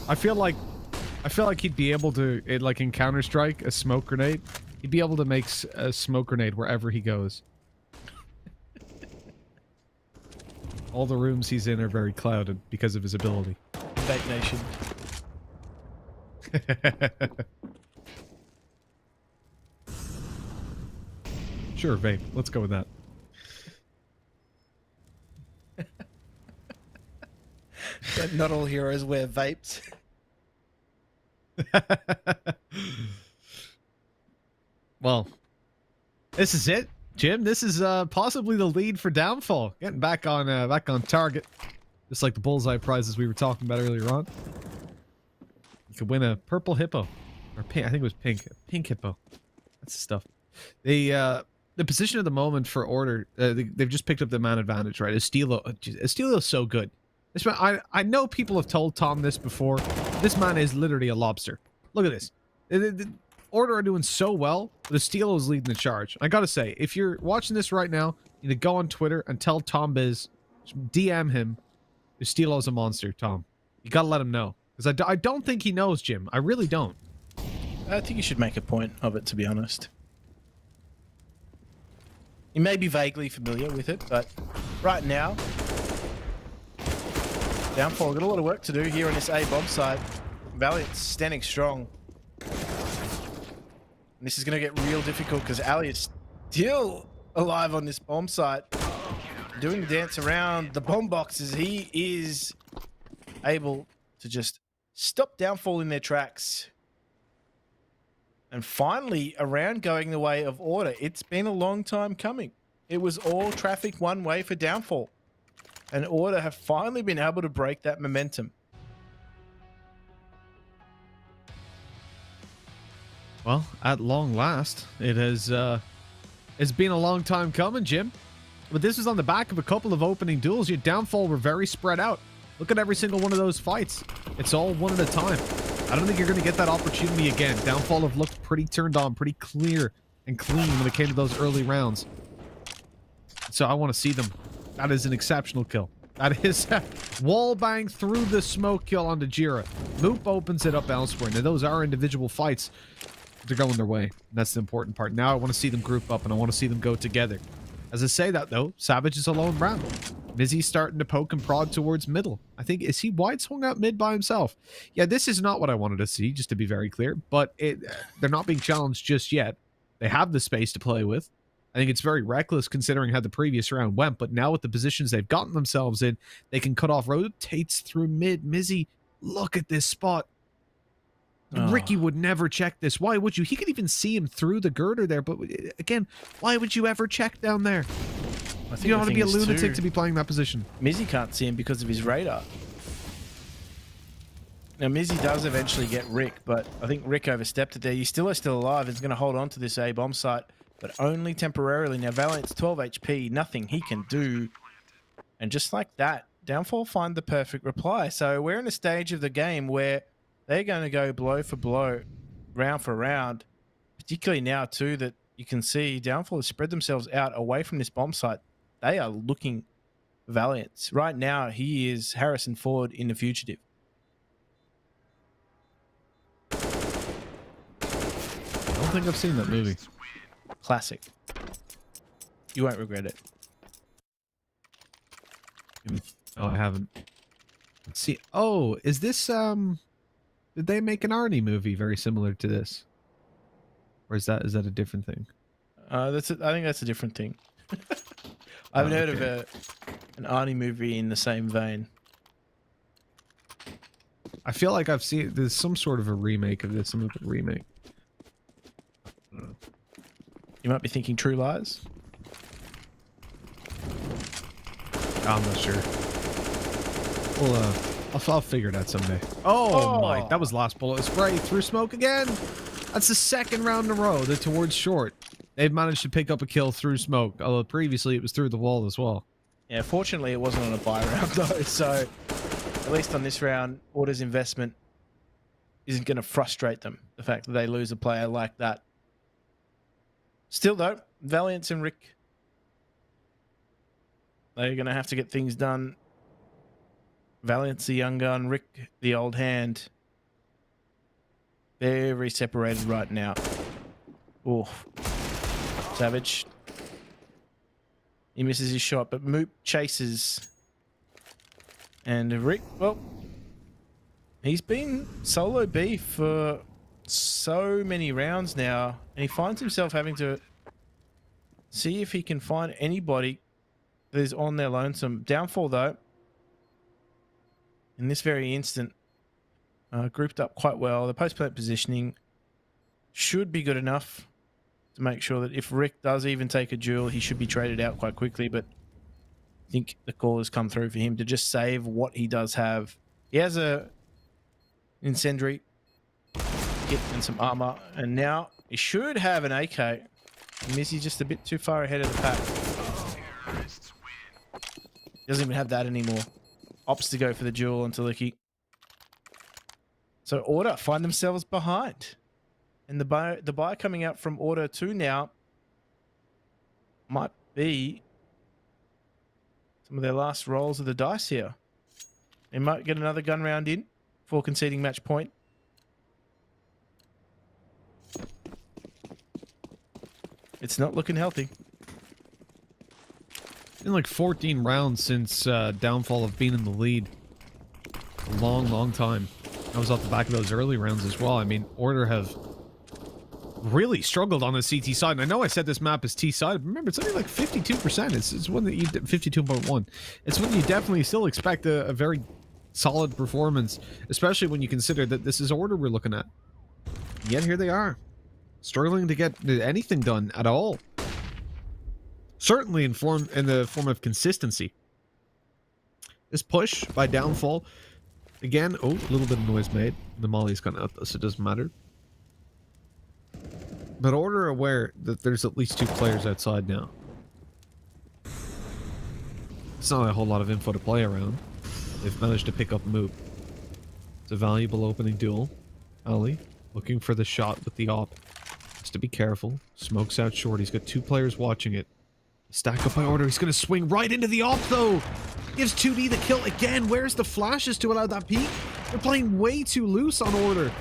I feel like he'd be able to, like in Counter-Strike, a smoke grenade. He'd be able to make a smoke grenade wherever he goes. All the rooms he's in are very clouded because of his ability. Vape Nation. Sure, vape. Let's go with that. But not all heroes wear vapes. Well, this is it, Jim. This is possibly the lead for Downfall. Getting back on target. Just like the bullseye prizes we were talking about earlier on. You could win a purple hippo. Or pink, I think it was pink. Pink hippo. That's the stuff. The position of the moment for Order, they've just picked up the man advantage, right? Estilo's so good. This man, I know people have told Tom this before. This man is literally a lobster. Look at this. The Order are doing so well, but Estilo is leading the charge. I gotta say, if you're watching this right now, you need to go on Twitter and tell Tom Biz, DM him, Estilo's a monster, Tom. You gotta let him know. Because I don't think he knows, Jim. I really don't. I think you should make a point of it, to be honest. You may be vaguely familiar with it, but right now, Downfall got a lot of work to do here on this A bomb site. Valiant's standing strong. And this is going to get real difficult because Ali is still alive on this bomb site, doing the dance around the bomb boxes. He is able to just stop Downfall in their tracks. And finally, a round going the way of Order. It's been a long time coming. It was all traffic one way for Downfall. And Order have finally been able to break that momentum. Well, at long last, it has it's been a long time coming, Jim. But this was on the back of a couple of opening duels. Your Downfall were very spread out. Look at every single one of those fights. It's all one at a time. I don't think you're going to get that opportunity again. Downfall have looked pretty turned on, pretty clear and clean when it came to those early rounds. So I want to see them. That is an exceptional kill. That is wall bang through the smoke kill onto Jira. Moop opens it up elsewhere. Now those are individual fights. They're going their way. And that's the important part. Now I want to see them group up and I want to see them go together. As I say that though, Savage is alone round. Mizzy's starting to poke and prod towards middle. I think, is he wide swung out mid by himself? Yeah, this is not what I wanted to see, just to be very clear. But they're not being challenged just yet. They have the space to play with. I think it's very reckless considering how the previous round went. But now with the positions they've gotten themselves in, they can cut off. Rotates through mid. Mizzy, look at this spot. Oh. Ricky would never check this. Why would you? He could even see him through the girder there. But again, why would you ever check down there? You don't want to be a lunatic to be playing that position. Mizzy can't see him because of his radar. Now, Mizzy does eventually get Rick, but I think Rick overstepped it there. He's still alive. He's going to hold on to this A-bomb site, but only temporarily. Now, Valiant's 12 HP. Nothing he can do. And just like that, Downfall find the perfect reply. So we're in a stage of the game where they're going to go blow for blow, round for round. Particularly now, too, that you can see Downfall has spread themselves out away from this bomb site. They are looking Valiant. Right now, he is Harrison Ford in The Fugitive. I don't think I've seen that movie. Classic. You won't regret it. Oh, I haven't. Let's see. Oh, is this, did they make an Arnie movie very similar to this? Or is that a different thing? I think that's a different thing. I haven't heard of an Arnie movie in the same vein. I feel like I've seen there's some sort of a remake of this. Some of a remake. You might be thinking True Lies. I'm not sure. Well, I'll figure it out someday. Oh my! That was last bullet spray through smoke again. That's the second round in a row. They're towards short. They've managed to pick up a kill through smoke, although previously it was through the wall as well. Yeah, fortunately it wasn't on a buy round though, so at least on this round, Order's investment isn't going to frustrate them, the fact that they lose a player like that. Still though, Valiant and Rick, they're going to have to get things done. Valiant's the young gun, Rick the old hand. Very separated right now. Oof. Savage. He misses his shot, but Moop chases. And Rick, well, he's been solo B for so many rounds now, and he finds himself having to see if he can find anybody that is on their lonesome. Downfall, though, in this very instant, grouped up quite well. The post-plant positioning should be good enough to make sure that if Rick does even take a duel, he should be traded out quite quickly. But I think the call has come through for him to just save what he does have. He has a incendiary kit and some armor, and now he should have an AK. Missy's just a bit too far ahead of the pack. Doesn't even have that anymore. Opts to go for the duel onto Licky. So Order find themselves behind. And the buy coming out from Order 2 now might be some of their last rolls of the dice here. They might get another gun round in before conceding match point. It's not looking healthy. Been like 14 rounds since Downfall have been in the lead. A long, long time. I was off the back of those early rounds as well. I mean, Order have really struggled on the CT side. And I know I said this map is T side, but remember, it's only like 52%. It's one that you 52.1. It's one you definitely still expect a very solid performance, especially when you consider that this is order we're looking at. Yet here they are, struggling to get anything done at all. Certainly in the form of consistency. This push by Downfall, again, oh, a little bit of noise made. The molly's gone out, so it doesn't matter. But Order are aware that there's at least 2 players outside now. It's not a whole lot of info to play around. They've managed to pick up Moop. It's a valuable opening duel. Ali looking for the shot with the op. Has to be careful. Smokes out short. He's got 2 players watching it. Stack up by Order. He's going to swing right into the op, though. Gives 2D the kill again. Where's the flashes to allow that peek? They're playing way too loose on Order.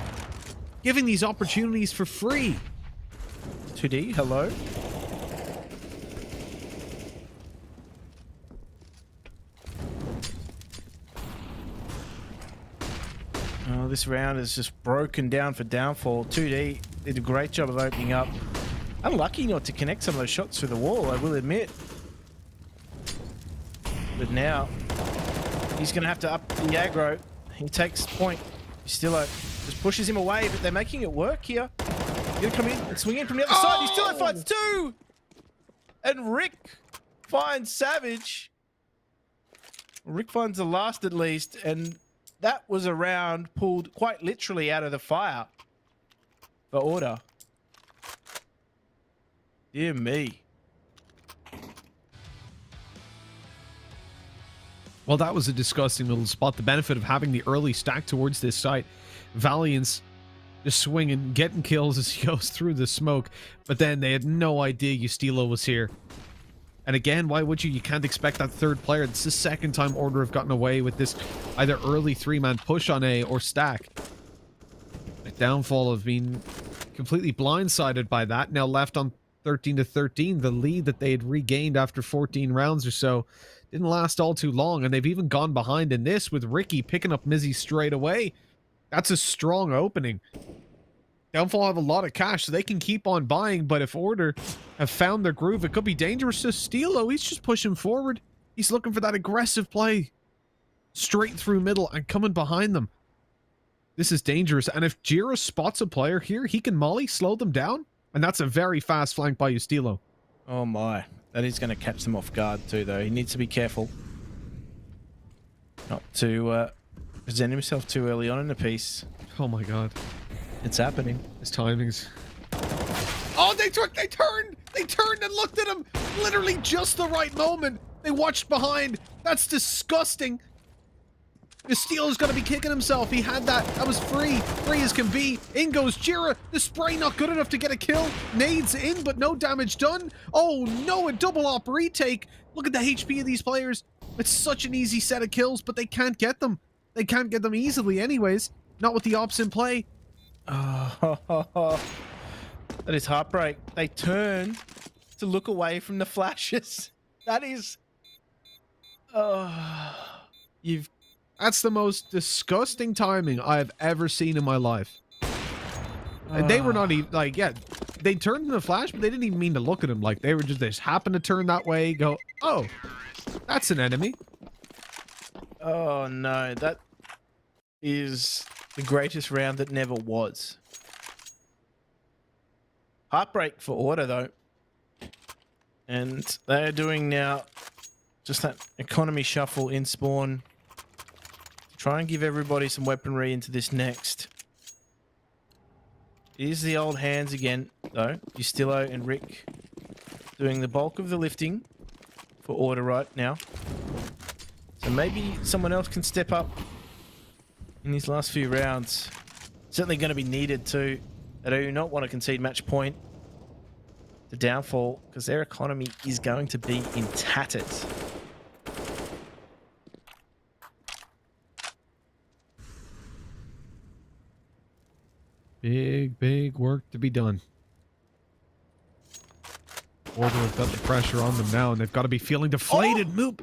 Giving these opportunities for free. 2D, hello? Oh, this round is just broken down for Downfall. 2D did a great job of opening up. Unlucky not to connect some of those shots through the wall, I will admit. But now, he's going to have to up the aggro. He takes point. Stillo just pushes him away, but they're making it work here. He's going to come in and swing in from the other side. He still finds 2! And Rick finds Savage. Rick finds the last at least, and that was a round pulled quite literally out of the fire for Order. Dear me. Well, that was a disgusting little spot. The benefit of having the early stack towards this site. Valiant's just swinging, getting kills as he goes through the smoke. But then they had no idea Ustilo was here. And again, why would you? You can't expect that third player. It's the second time Order have gotten away with this either early 3-man push on A or stack. The Downfall have been completely blindsided by that. Now left on 13-13, the lead that they had regained after 14 rounds or so didn't last all too long, and they've even gone behind in this with Ricky picking up Mizzy straight away. That's a strong opening. Downfall have a lot of cash, so they can keep on buying, but if Order have found their groove, it could be dangerous to Stilo. He's just pushing forward. He's looking for that aggressive play. Straight through middle and coming behind them. This is dangerous, and if Jira spots a player here, he can molly, slow them down, and that's a very fast flank by Ustilo. Oh my. That is going to catch them off guard too, though. He needs to be careful not to present himself too early on in the piece. Oh my god. It's happening. His timings. Oh, they turned and looked at him. Literally just the right moment. They watched behind. That's disgusting. Steele's gonna be kicking himself. He had that. That was free. Free as can be. In goes Jira. The spray not good enough to get a kill. Nades in, but no damage done. Oh no, a double op retake. Look at the HP of these players. It's such an easy set of kills, but they can't get them. They can't get them easily anyways. Not with the ops in play. Oh, that is heartbreak. They turn to look away from the flashes. That is... That's the most disgusting timing I've ever seen in my life. And they were not even, like, yeah, they turned in the flash, but they didn't even mean to look at him. Like, they just happened to turn that way, go, oh, that's an enemy. Oh, no, that is the greatest round that never was. Heartbreak for Order, though. And they are doing now just that economy shuffle in spawn. Try and give everybody some weaponry into this next. It is the old hands again, though. Ustilo and Rick doing the bulk of the lifting for Order right now. So maybe someone else can step up in these last few rounds. Certainly going to be needed too. They do not want to concede match point to Downfall because their economy is going to be in tatters. Big work to be done. Order have got the pressure on them now, and they've got to be feeling deflated. Oh! Moop,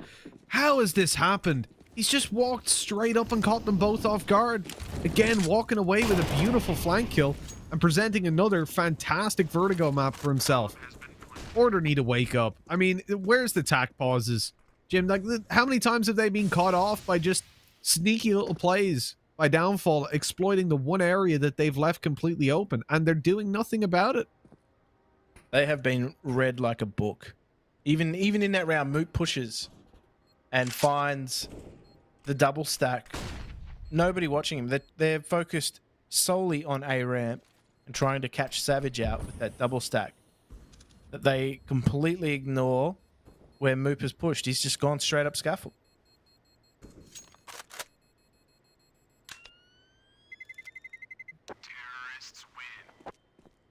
how has this happened? He's just walked straight up and caught them both off guard. Again, walking away with a beautiful flank kill. and presenting another fantastic vertigo map for himself. Order need to wake up. I mean, where's the tack pauses? Jim, like, how many times have they been caught off by just sneaky little plays by Downfall, exploiting the one area that they've left completely open, and they're doing nothing about it? They have been read like a book. Even in that round, Moot pushes and finds the double stack. Nobody watching him. They're focused solely on A ramp and trying to catch Savage out with that double stack. That they completely ignore where Moop has pushed. He's just gone straight up scaffold.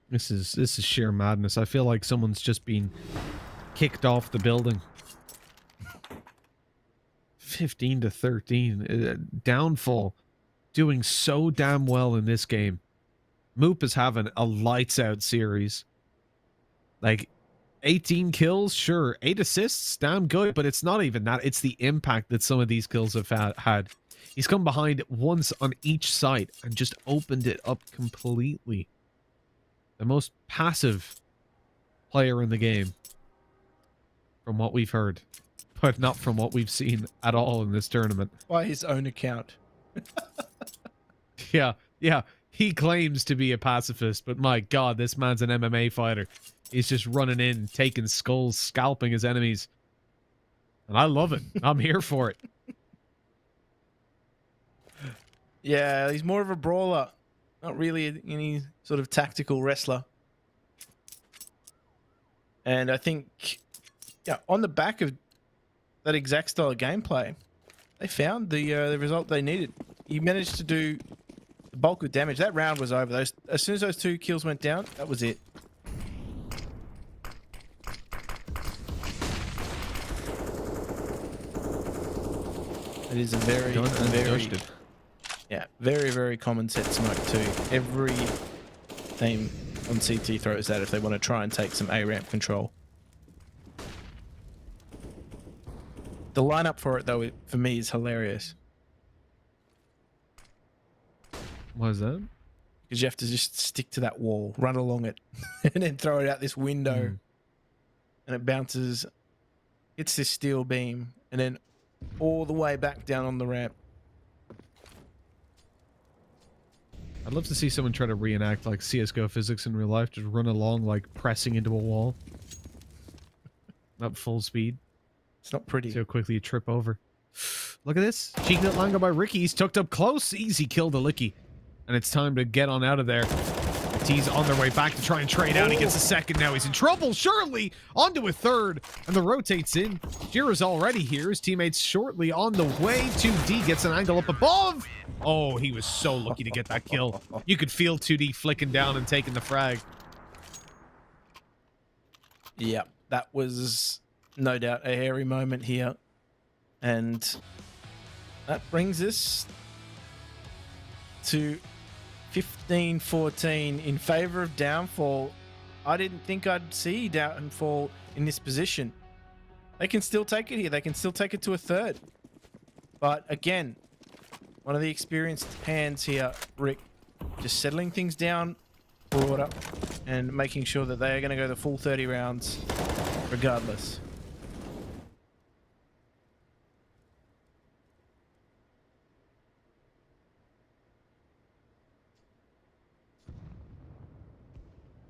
This is sheer madness. I feel like someone's just been kicked off the building. 15-13. Downfall doing so damn well in this game. Moop is having a lights out series. Like, 18 kills, sure. 8 assists, damn good, but it's not even that. It's the impact that some of these kills have had. He's come behind once on each side and just opened it up completely. The most passive player in the game, from what we've heard, but not from what we've seen at all in this tournament. By his own account. Yeah. He claims to be a pacifist, but my God, this man's an MMA fighter. He's just running in, taking skulls, scalping his enemies. And I love it. I'm here for it. Yeah, he's more of a brawler. Not really any sort of tactical wrestler. And I think, yeah, on the back of that exact style of gameplay, they found the result they needed. He managed to do the bulk of damage. That round was over. As soon as those 2 kills went down, that was it. It is a very very common set smoke too. Every team on CT throws that if they want to try and take some A ramp control. The lineup for it though, for me, is hilarious. What is that? Because you have to just stick to that wall, run along it, and then throw it out this window, and it bounces, hits this steel beam, and then all the way back down on the ramp. I'd love to see someone try to reenact like CSGO physics in real life, just run along like pressing into a wall. Up full speed. It's not pretty. See how quickly you trip over. Look at this. Cheeky nut Lango by Ricky. He's tucked up close. Easy kill to Licky. And it's time to get on out of there. The T's on their way back to try and trade out. He gets a second now. He's in trouble. Surely onto a third. And the rotates in. Jira's already here. His teammates shortly on the way to D. Gets an angle up above. Oh, he was so lucky to get that kill. You could feel 2D flicking down and taking the frag. Yeah, that was no doubt a hairy moment here. And that brings us to 15-14 in favor of Downfall. I didn't think I'd see Downfall in this position. They can still take it here. They can still take it to a third. But again, one of the experienced hands here, Rick, just settling things down broader and making sure that they are going to go the full 30 rounds regardless.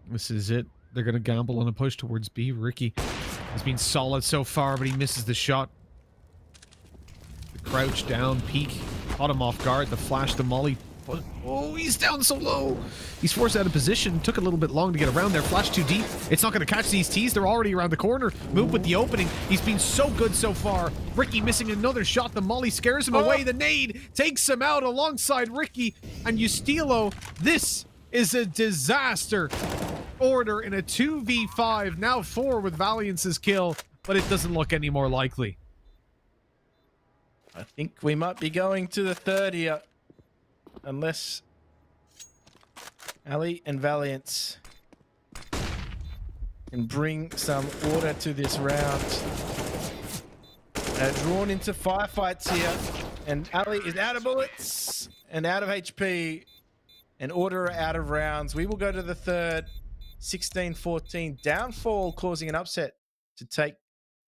This is it. They're going to gamble on a push towards B. Ricky has been solid so far, but he misses the shot. The crouch down, peek, caught him off guard. The flash, the molly. Oh, he's down so low. He's forced out of position. Took a little bit long to get around there. Flash too deep. It's not going to catch these T's. They're already around the corner. Move with the opening. He's been so good so far. Ricky missing another shot. The molly scares him away. The nade takes him out alongside Ricky and Ustilo. This is a disaster. Order in a 2v5, now 4 with Valiance's kill, but it doesn't look any more likely. I think we might be going to the third here, unless Ali and Valiance can bring some order to this round. They're drawn into firefights here, and Ali is out of bullets and out of HP. and order out of rounds. We will go to the third. 16-14 downfall, causing an upset to take